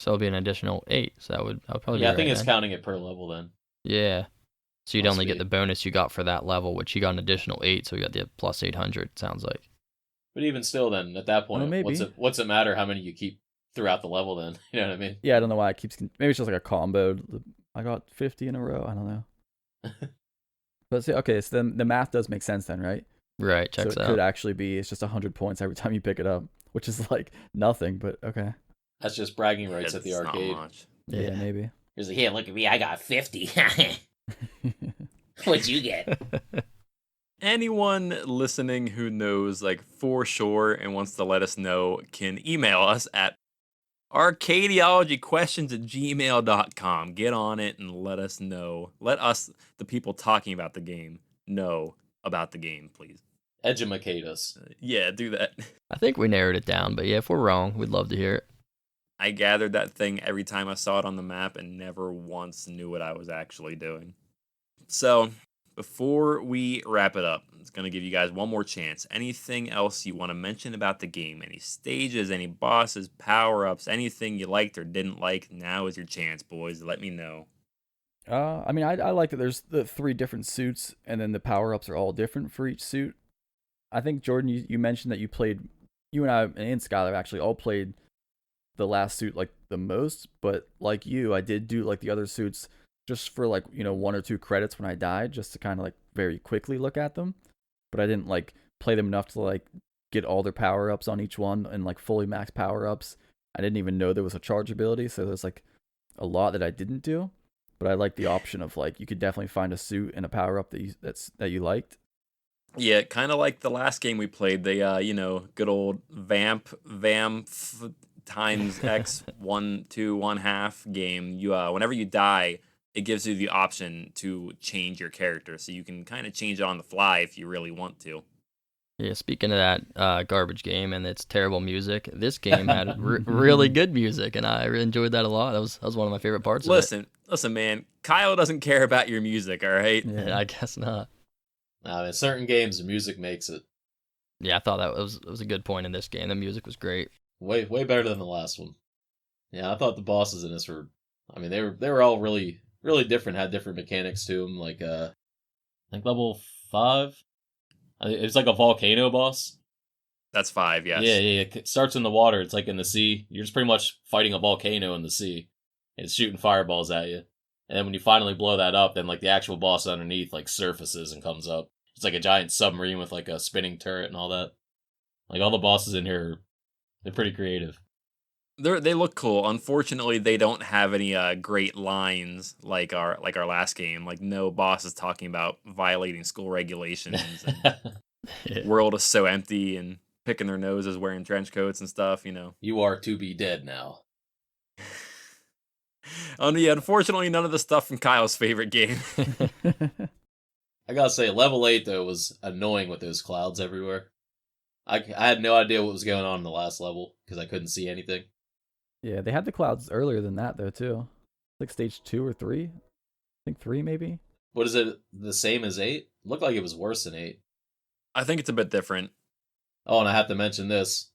So it'll be an additional 8. So that would probably be I think right it's then. counting it per level then. Yeah. So you'd Must only be. get the bonus you got for that level, which you got an additional 8, so you got the plus 800, sounds like. But even still then, at that point, maybe. what's it matter how many you keep throughout the level then? You know what I mean? Yeah, I don't know why it keeps. Maybe it's just like a combo. I got 50 in a row. I don't know. But see, okay, so then the math does make sense then, right? Right, checks so it out. could actually be it's just 100 points every time you pick it up, which is like nothing, but okay. That's just bragging rights at the It's not arcade. much. Yeah, maybe. He's like, here, look at me, I got 50. What'd you get? Anyone listening who knows like for sure and wants to let us know can email us at arcadiologyquestions@gmail.com. Get on it and let us know. Let us, the people talking about the game, know about the game, please. Edumacate us. Yeah, do that. I think we narrowed it down, but yeah, if we're wrong, we'd love to hear it. I gathered that thing every time I saw it on the map and never once knew what I was actually doing. So, before we wrap it up, I'm going to give you guys one more chance. Anything else you want to mention about the game? Any stages, any bosses, power-ups, anything you liked or didn't like? Now is your chance, boys. Let me know. I mean, I like that there's the 3 different suits, and then the power-ups are all different for each suit. I think, Jordan, you mentioned that you and I and Skylar actually all played the last suit like the most, but like you, I did do like the other suits just for like, 1 or 2 credits when I died, just to kind of like very quickly look at them. But I didn't like play them enough to like get all their power-ups on each one and like fully max power-ups. I didn't even know there was a charge ability, so there's like a lot that I didn't do. But I like the option of like you could definitely find a suit and a power-up that you liked. Yeah, kind of like the last game we played, the good old vamp times x 1 2 1/2 game. You whenever you die, it gives you the option to change your character, so you can kind of change it on the fly if you really want to. Yeah, speaking of that garbage game and its terrible music, this game had really good music, and I really enjoyed that a lot. That was one of my favorite parts of it. Listen, man. Kyle doesn't care about your music, all right? Yeah, I guess not. In certain games, the music makes it Yeah, I thought that was a good point in this game. The music was great. way better than the last one. Yeah, I thought the bosses in this were. I mean, they were all really really different. Had different mechanics to them. Like I think level 5. It's like a volcano boss. That's 5, Yeah, yes. yeah. It starts in the water. It's like in the sea. You're just pretty much fighting a volcano in the sea. It's shooting fireballs at you. And then when you finally blow that up, then like the actual boss underneath like surfaces and comes up. It's like a giant submarine with like a spinning turret and all that. Like all the bosses in here, they're pretty creative. They look cool. Unfortunately, they don't have any great lines like our last game. Like no boss is talking about violating school regulations and Yeah. world is so empty and picking their noses, wearing trench coats and stuff. You are to be dead now. Yeah, unfortunately, none of the stuff from Kyle's favorite game. I gotta say, level 8 though was annoying with those clouds everywhere. I had no idea what was going on in the last level because I couldn't see anything. Yeah, they had the clouds earlier than that though too. Like stage 2 or 3. I think 3 maybe. What is it? The same as 8? Looked like it was worse than 8. I think it's a bit different. Oh, and I have to mention this.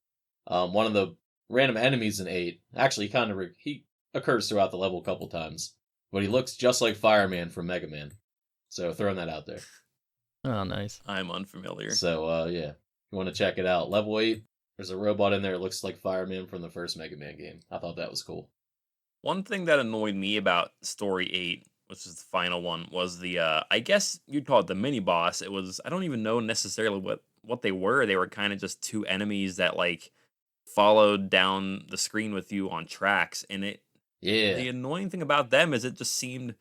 One of the random enemies in 8 actually he occurs throughout the level a couple times, but he looks just like Fireman from Mega Man. So throwing that out there. Oh, nice. I'm unfamiliar. So yeah, if you want to check it out, level 8. There's a robot in there that looks like Fireman from the first Mega Man game. I thought that was cool. One thing that annoyed me about Story 8, which is the final one, was the I guess you'd call it the mini boss. It was I don't even know necessarily what they were. They were kind of just two enemies that like followed down the screen with you on tracks, and the Yeah, annoying thing about them is it seemed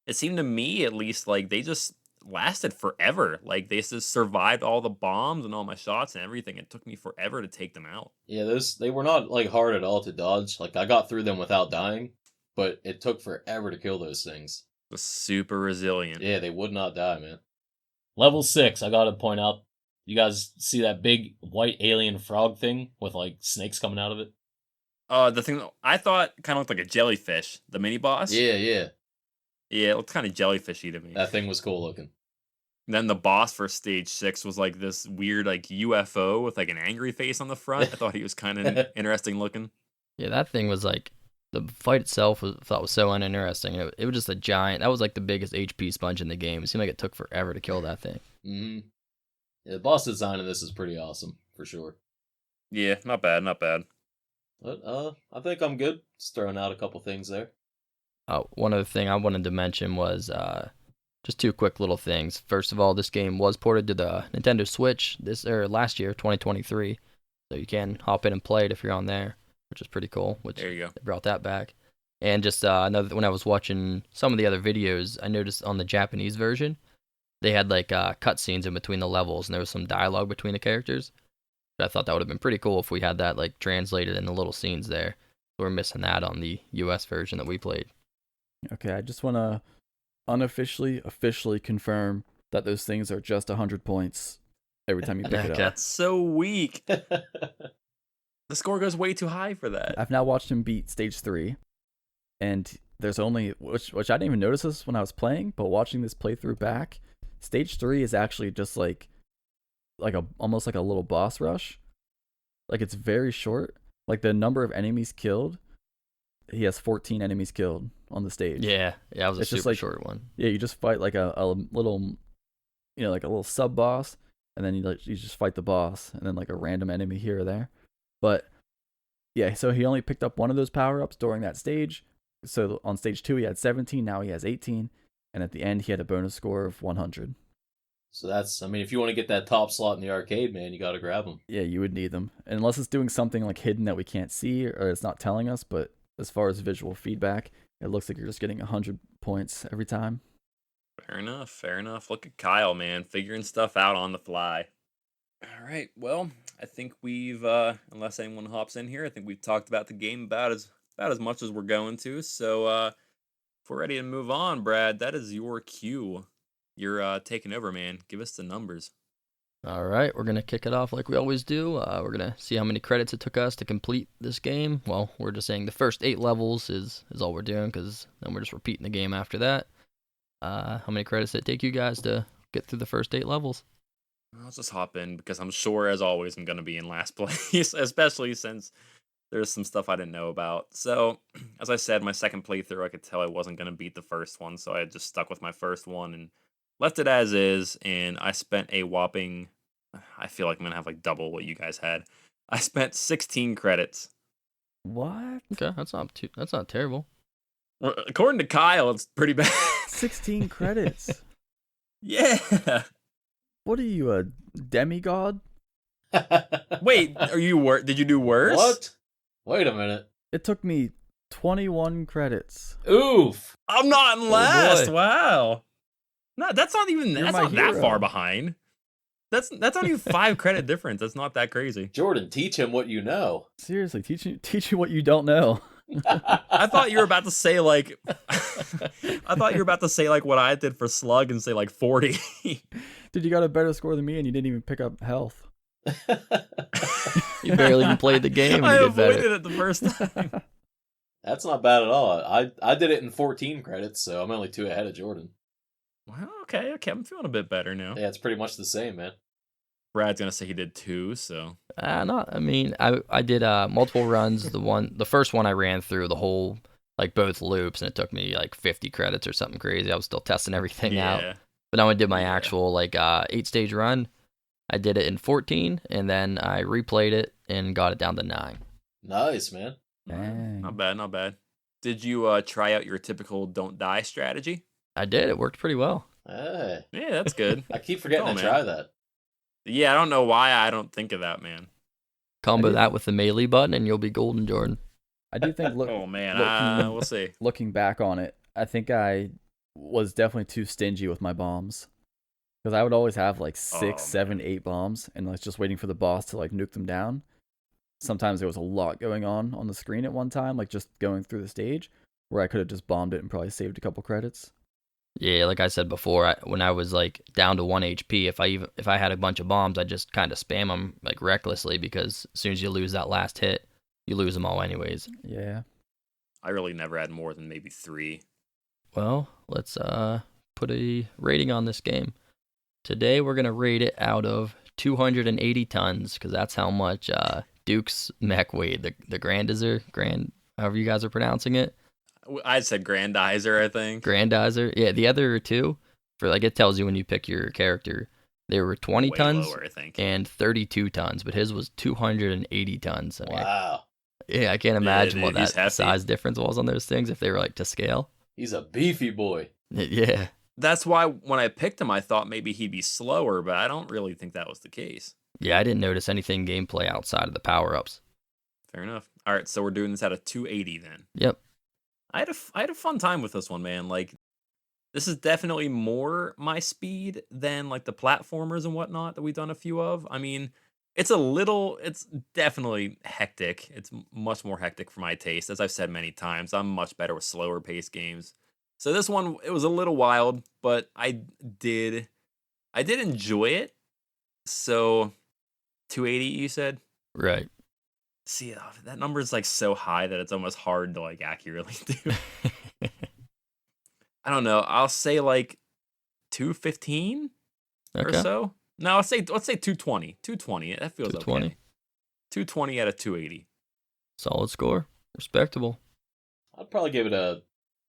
to me at least like they just lasted forever. Like they just survived all the bombs and all my shots and everything. It took me forever to take them out. yeah. They were not like hard at all to dodge. Like I got through them without dying, but it took forever to kill those things. Just super resilient. Yeah, they would not die, man. Level 6, I gotta point out. You guys see that big white alien frog thing with like snakes coming out of it? The thing that I thought kind of looked like a jellyfish, the mini boss. Yeah, yeah. Yeah, it looked kind of jellyfishy to me. That thing was cool looking. And then the boss for stage 6 was like this weird like UFO with like an angry face on the front. I thought he was kind of interesting looking. Yeah, that thing was like the fight itself was so uninteresting. It was just a giant. That was like the biggest HP sponge in the game. It seemed like it took forever to kill that thing. Mm-hmm. Yeah, the boss design in this is pretty awesome for sure. Yeah, not bad, not bad. But I think I'm good. Just throwing out a couple things there. One other thing I wanted to mention was just two quick little things. First of all, this game was ported to the Nintendo Switch last year, 2023. So you can hop in and play it if you're on there, which is pretty cool. Which There you go. they brought that back. And just another, when I was watching some of the other videos, I noticed on the Japanese version, they had like cutscenes in between the levels, and there was some dialogue between the characters. But I thought that would have been pretty cool if we had that like translated in the little scenes there. We're missing that on the US version that we played. Okay, I just want to officially confirm that those things are just 100 points every time you pick it up. That's so weak. The score goes way too high for that. I've now watched him beat stage 3, and there's only which I didn't even notice this when I was playing, but watching this playthrough back, stage 3 is actually just like almost like a little boss rush. Like it's very short. Like the number of enemies killed, he has 14 enemies killed on the stage. Yeah, that was a It's just super like- short one. Yeah, you just fight like a little, like a little sub boss, and then you just fight the boss, and then like a random enemy here or there. But yeah, so he only picked up one of those power ups during that stage. So on stage 2 he had 17, now he has 18, and at the end he had a bonus score of 100. So I mean, if you want to get that top slot in the arcade, man, you got to grab them. Yeah, you would need them, unless it's doing something like hidden that we can't see or it's not telling us. But as far as visual feedback, it looks like you're just getting 100 points every time. Fair enough, fair enough. Look at Kyle, man, figuring stuff out on the fly. All right, well, I think we've, unless anyone hops in here, I think we've talked about the game about as much as we're going to. So if we're ready to move on, Brad, that is your cue. You're taking over, man. Give us the numbers. All right, we're going to kick it off like we always do. We're going to see how many credits it took us to complete this game. Well, we're just saying the first 8 levels is all we're doing, because then we're just repeating the game after that. How many credits did it take you guys to get through the first 8 levels? I'll just hop in because I'm sure, as always, I'm going to be in last place, especially since there's some stuff I didn't know about. So, as I said, my second playthrough, I could tell I wasn't going to beat the first one, so I just stuck with my first one and left it as is, and I spent a whopping, I feel like I'm going to have like double what you guys had. I spent 16 credits. What? Okay, that's not terrible. Well, according to Kyle, it's pretty bad. 16 credits. Yeah. What are you, a demigod? Wait, did you do worse? What? Wait a minute. It took me 21 credits. Oof. I'm not in last. boy. Wow. No, that's not even You're that's my not that hero. far behind. That's not even 5 credit difference. That's not that crazy. Jordan, teach him what you know. Seriously, teach you what you don't know. I thought you were about to say like I thought you were about to say like what I did for Slug and say like 40. Dude, you got a better score than me and you didn't even pick up health. You barely even played the game. I And you did avoided better. it the first time. That's not bad at all. I did it in 14 credits, so I'm only 2 ahead of Jordan. Well, okay, I'm feeling a bit better now. Yeah, it's pretty much the same, man. Brad's gonna say he did 2, so Not. I mean, I did multiple runs. The first one I ran through the whole like both loops, and it took me like 50 credits or something crazy. I was still testing everything out. yeah. But now I did my Yeah. actual like 8-stage run. I did it in 14, and then I replayed it and got it down to 9. Nice, man. Dang. Not bad, not bad. Did you try out your typical don't die strategy? I did. It worked pretty well. Hey, Yeah, that's good. I keep forgetting Cool, to man. try that. Yeah, I don't know why I don't think of that, man. Combo did- that with the melee button, and you'll be golden, Jordan. I do think Oh man, looking- we'll see. looking back on it, I think I was definitely too stingy with my bombs. Because I would always have like 6, Oh, 7, man. 8 bombs and like just waiting for the boss to like nuke them down. Sometimes there was a lot going on the screen at one time, like just going through the stage, where I could have just bombed it and probably saved a couple credits. Yeah, like I said before, when I was like down to 1 HP, if I had a bunch of bombs, I just kind of spam them like recklessly, because as soon as you lose that last hit, you lose them all anyways. Yeah. I really never had more than maybe 3. Well, let's put a rating on this game. Today we're gonna rate it out of 280 tons, because that's how much Duke's mech weighed. The Grandizer, however you guys are pronouncing it. I said Grandizer, I think. Grandizer. Yeah, the other two, for like it tells you when you pick your character. They were 20 Way tons lower, I think. and 32 tons, but his was 280 tons. I mean, Wow. yeah, I can't imagine dude, what he's that hefty. size difference was on those things if they were like to scale. He's a beefy boy. Yeah. That's why when I picked him, I thought maybe he'd be slower, but I don't really think that was the case. Yeah, I didn't notice anything gameplay outside of the power-ups. Fair enough. All right, so we're doing this out of 280 then. Yep. I had a fun time with this one, man. Like, this is definitely more my speed than like the platformers and whatnot that we've done a few of. I mean, it's definitely hectic. It's much more hectic for my taste. As I've said many times, I'm much better with slower paced games. So this one, it was a little wild, but I did enjoy it. So 280, you said? Right. See, that number is like so high that it's almost hard to like accurately do. I don't know. I'll say like 215 or Okay. so. No, let's say 220. 220. That feels 220. okay. 220 out of 280. Solid score. Respectable. I'd probably give it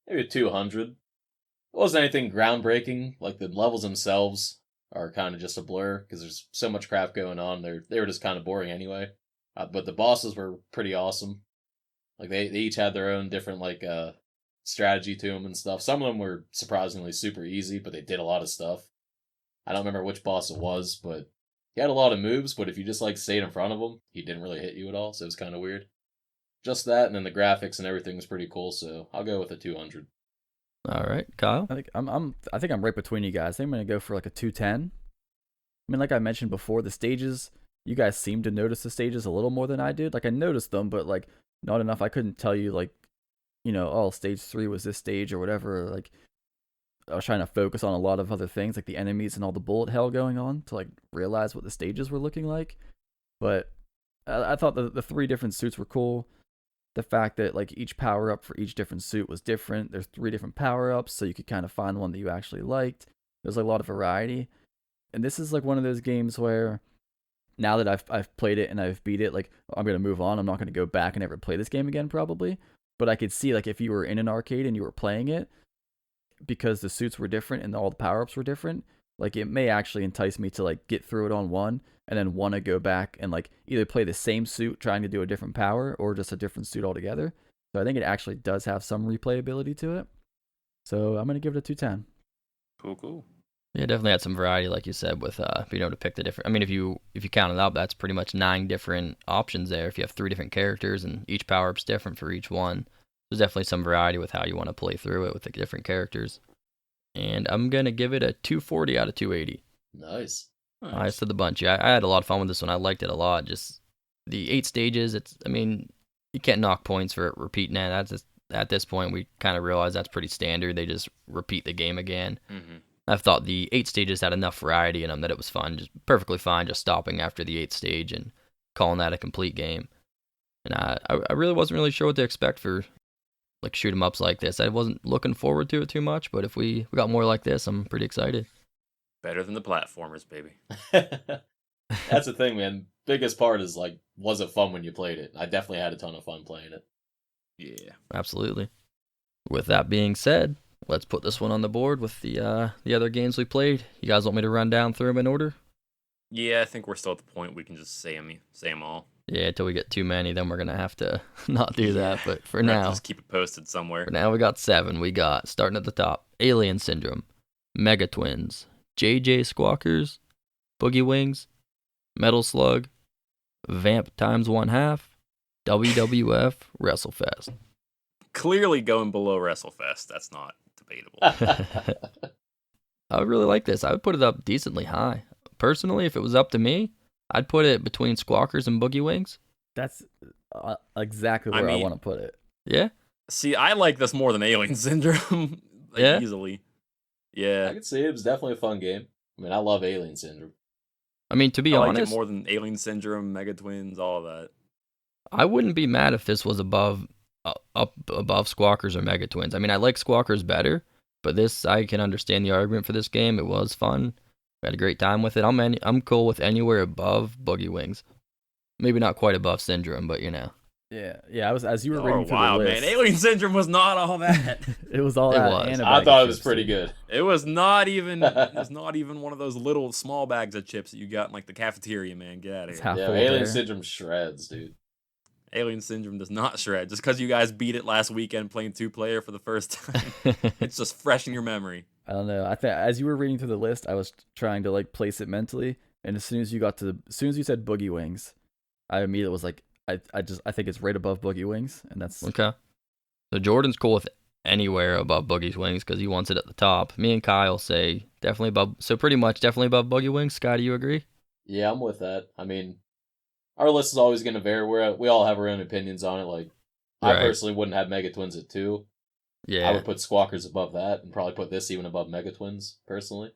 maybe a 200. It wasn't anything groundbreaking. Like the levels themselves are kind of just a blur because there's so much crap going on. They were just kind of boring anyway. But the bosses were pretty awesome. Like they each had their own different like strategy to them and stuff. Some of them were surprisingly super easy, but they did a lot of stuff. I don't remember which boss it was, but he had a lot of moves. But if you just like stayed in front of him, he didn't really hit you at all. So it was kind of weird. Just that, and then the graphics and everything was pretty cool. So I'll go with a 200. All right, Kyle. I think I'm right between you guys. I think I'm gonna go for like a 210. I mean, like I mentioned before, the stages, you guys seem to notice the stages a little more than I did. Like I noticed them, but like not enough. I couldn't tell you like, oh, stage 3 was this stage or whatever. Like I was trying to focus on a lot of other things, like the enemies and all the bullet hell going on, to like realize what the stages were looking like. But I thought the 3 different suits were cool. The fact that like each power up for each different suit was different. There's 3 different power ups, so you could kind of find one that you actually liked. There's like, a lot of variety. And this is like one of those games where now that I've played it and I've beat it, like I'm gonna move on. I'm not gonna go back and ever play this game again probably. But I could see like if you were in an arcade and you were playing it, because the suits were different and all the power ups were different, like it may actually entice me to like get through it on one and then want to go back and like either play the same suit trying to do a different power or just a different suit altogether. So I think it actually does have some replayability to it. So I'm gonna give it a 210. Cool. Yeah, definitely had some variety, like you said, with being able to pick the different. I mean, if you count it up, that's pretty much 9 different options there. If you have 3 different characters and each power up's different for each one, there's definitely some variety with how you want to play through it with the different characters. And I'm gonna give it a 240 out of 280. Nice. Nice to the bunch. Yeah, I had a lot of fun with this one. I liked it a lot. Just the 8 stages. I mean, you can't knock points for repeating that. That's just, at this point we kind of realize that's pretty standard. They just repeat the game again. Mm-hmm. I thought the 8 stages had enough variety in them that it was fun, just perfectly fine, just stopping after the 8th stage and calling that a complete game. And I really wasn't really sure what to expect for like shoot 'em ups like this. I wasn't looking forward to it too much, but if we got more like this, I'm pretty excited. Better than the platformers, baby. That's the thing, man. Biggest part is like, was it fun when you played it? I definitely had a ton of fun playing it. Yeah. Absolutely. With that being said, let's put this one on the board with the other games we played. You guys want me to run down through them in order? Yeah, I think we're still at the point we can just say them all. Yeah, until we get too many, then we're going to have to not do that. But for We're gonna have now, to just keep it posted somewhere. for now, we got 7. We got, starting at the top, Alien Syndrome, Mega Twins, JJ Squawkers, Boogie Wings, Metal Slug, Vamp times 1/2, WWF WrestleFest. Clearly going below WrestleFest. That's not debatable. I really like this. I would put it up decently high. Personally, if it was up to me, I'd put it between Squawkers and Boogie Wings. That's exactly where I want to put it. Yeah? See, I like this more than Alien Syndrome. Like, Yeah? easily. Yeah. I could say it was definitely a fun game. I mean, I love Alien Syndrome. I mean, to be I like honest, it more than Alien Syndrome, Mega Twins, all of that. I wouldn't be mad if this was above up above Squawkers or Mega Twins. I mean, I like Squawkers better, but this, I can understand the argument for this game. It was fun. We had a great time with it. I'm cool with anywhere above Boogie Wings. Maybe not quite above Syndrome, but you know. Yeah. I was, as you were reading through wow, the list, man. Alien Syndrome was not all that. it was all It that. was. And a I bag thought of it was chips, pretty dude. good. It was not even one of those little small bags of chips that you got in like the cafeteria, man. Get out of It's here. half Yeah, full Alien there. Syndrome shreds, dude. Alien Syndrome does not shred. Just because you guys beat it last weekend playing 2-player for the first time, it's just fresh in your memory. I don't know. I think as you were reading through the list, I was trying to like place it mentally, and as soon as you said Boogie Wings, I immediately was like, I think it's right above Boogie Wings, and that's Okay. So Jordan's cool with anywhere above Boogie's Wings because he wants it at the top. Me and Kyle say definitely above. So pretty much definitely above Boogie Wings. Sky, do you agree? Yeah, I'm with that. I mean, our list is always going to vary. We all have our own opinions on it. Like, I Right. personally wouldn't have Mega Twins at 2. Yeah. I would put Squawkers above that and probably put this even above Mega Twins, personally.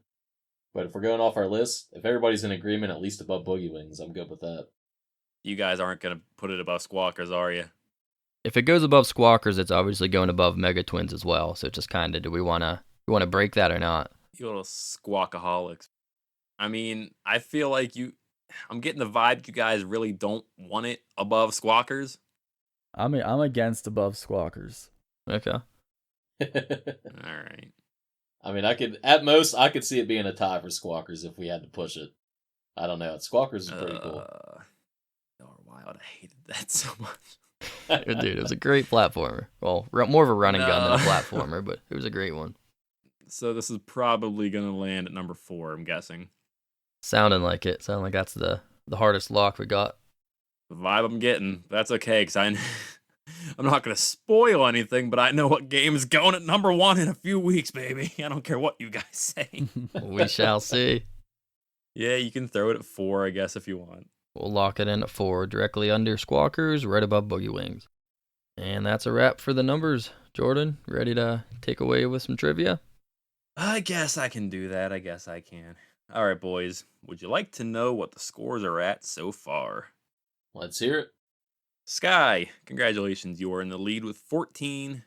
But if we're going off our list, if everybody's in agreement, at least above Boogie Wings, I'm good with that. You guys aren't going to put it above Squawkers, are you? If it goes above Squawkers, it's obviously going above Mega Twins as well. So just kind of, do we want to break that or not? You little squawkaholics. I mean, I feel like I'm getting the vibe you guys really don't want it above Squawkers. I'm against above Squawkers. Okay. All right. I mean, I could see it being a tie for Squawkers if we had to push it. I don't know. Squawkers is pretty cool. Y'all are wild. I hated that so much. Dude, it was a great platformer. Well, more of a running gun than a No. platformer, but it was a great one. So this is probably going to land at number 4, I'm guessing. Sounding like it. Sounding like that's the hardest lock we got. The vibe I'm getting. That's okay, because I'm not going to spoil anything, but I know what game is going at number 1 in a few weeks, baby. I don't care what you guys say. We shall see. Yeah, you can throw it at 4, I guess, if you want. We'll lock it in at 4, directly under Squawkers, right above Boogie Wings. And that's a wrap for the numbers. Jordan, ready to take away with some trivia? I guess I can do that. I guess I can. All right, boys. Would you like to know what the scores are at so far? Let's hear it. Sky, congratulations. You are in the lead with 14.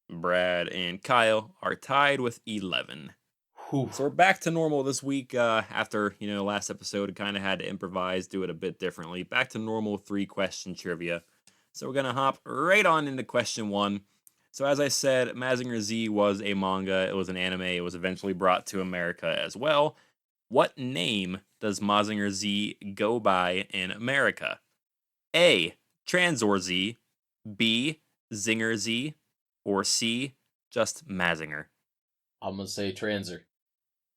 Brad and Kyle are tied with 11. Whew. So we're back to normal this week after, last episode kind of had to improvise, do it a bit differently. Back to normal 3-question trivia. So we're going to hop right on into question 1. So as I said, Mazinger Z was a manga. It was an anime. It was eventually brought to America as well. What name does Mazinger Z go by in America? A. Transor Z, B. Zinger Z, or C. Just Mazinger? I'm going to say Transer.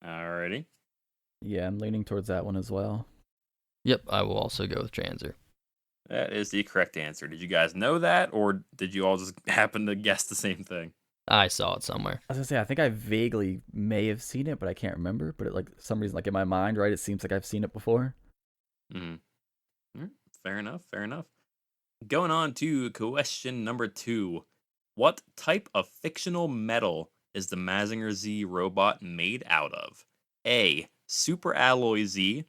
Alrighty. Yeah, I'm leaning towards that one as well. Yep, I will also go with Transer. That is the correct answer. Did you guys know that, or did you all just happen to guess the same thing? I saw it somewhere. I was gonna say, I think I vaguely may have seen it, but I can't remember. But some reason, in my mind, right, it seems like I've seen it before. Fair enough. Going on to question number 2. What type of fictional metal is the Mazinger Z robot made out of? A. Super Alloy Z,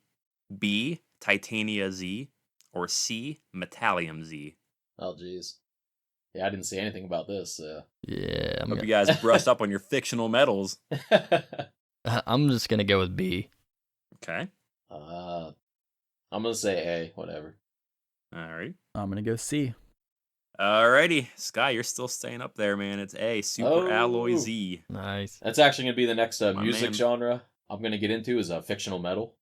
B. Titania Z, or C. Metallium Z? Oh, jeez. Yeah, I didn't see anything about this. Yeah, Hope you guys brushed up on your fictional metals. I'm just gonna go with B. Okay. I'm gonna say A. Whatever. All right. I'm gonna go C. Alrighty. Sky, you're still staying up there, man. It's A. Super Alloy Z. Nice. That's actually gonna be the next music man. genre I'm gonna get into is fictional metal.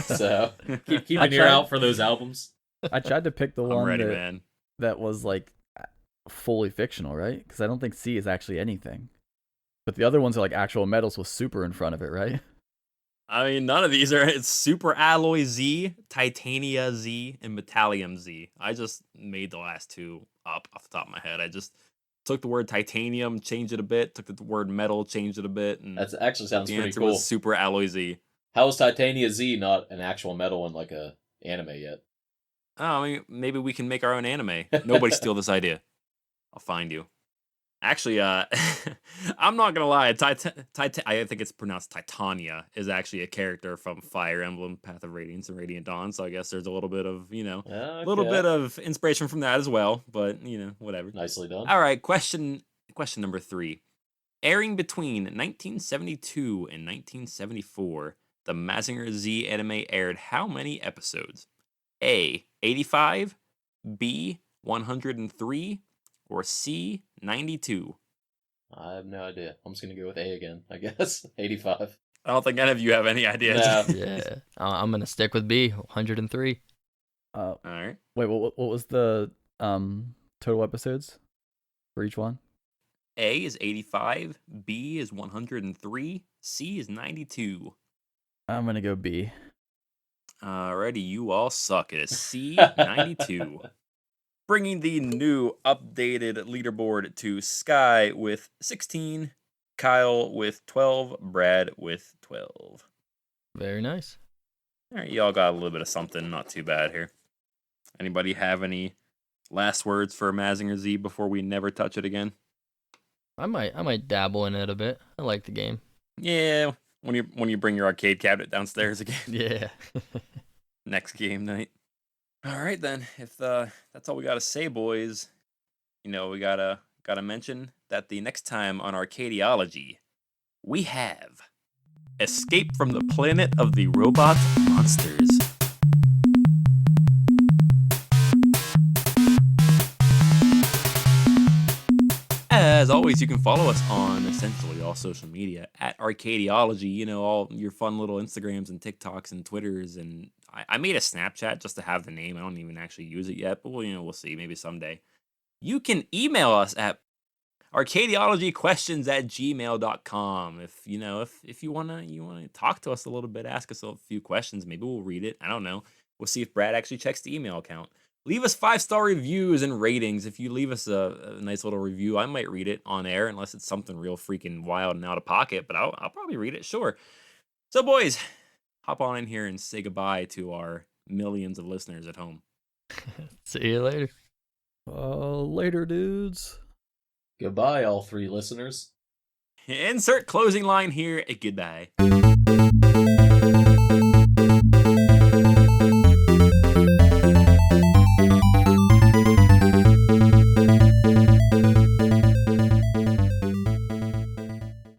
So keep I an ear tried- out for those albums. I tried to pick the I'm one ready, that, man. that was fully fictional, right? Because I don't think C is actually anything. But the other ones are actual metals with super in front of it, right? I mean, none of these are. It's Super Alloy Z, Titania Z, and Metallium Z. I just made the last two up off the top of my head. I just took the word titanium, changed it a bit, took the word metal, changed it a bit, and That actually sounds the pretty answer cool. was Super Alloy Z. How is Titania Z not an actual metal in a anime yet? Oh, I mean, maybe we can make our own anime. Nobody steal this idea. I'll find you. Actually, I'm not gonna lie. I think it's pronounced Titania is actually a character from Fire Emblem: Path of Radiance and Radiant Dawn. So I guess there's a little bit of a little bit of inspiration from that as well. But whatever. Nicely done. All right, question number 3. Airing between 1972 and 1974, the Mazinger Z anime aired how many episodes? A. 85, B. 103, or C. 92? I have no idea. I'm just gonna go with A again. I guess 85. I don't think any of you have any ideas. No. Yeah, I'm gonna stick with B. 103. All right. Wait, what was the total episodes for each one? A is 85, B is 103, C is 92. I'm gonna go B. Alrighty, you all suck. It is C, 92. Bringing the new updated leaderboard to Sky with 16, Kyle with 12, Brad with 12. Very nice. All right, y'all got a little bit of something. Not too bad here. Anybody have any last words for Mazinger Z before we never touch it again? I might dabble in it a bit. I like the game. Yeah, when you bring your arcade cabinet downstairs again. Yeah. Next game night. All right then. If that's all we gotta say, boys, we gotta mention that the next time on Arcadiology, we have Escape from the Planet of the Robot Monsters. As always, you can follow us on essentially all social media at Arcadiology. All your fun little Instagrams and TikToks and Twitters. And I made a Snapchat just to have the name. I don't even actually use it yet, but we'll see. Maybe someday. You can email us at arcadiologyquestions@gmail.com. If you wanna talk to us a little bit, ask us a few questions. Maybe we'll read it. I don't know. We'll see if Brad actually checks the email account. Leave us 5-star reviews and ratings. If you leave us a nice little review, I might read it on air, unless it's something real freaking wild and out of pocket, but I'll probably read it, sure. So, boys, hop on in here and say goodbye to our millions of listeners at home. See you later. Later, dudes. Goodbye, all 3 listeners. Insert closing line here. Goodbye.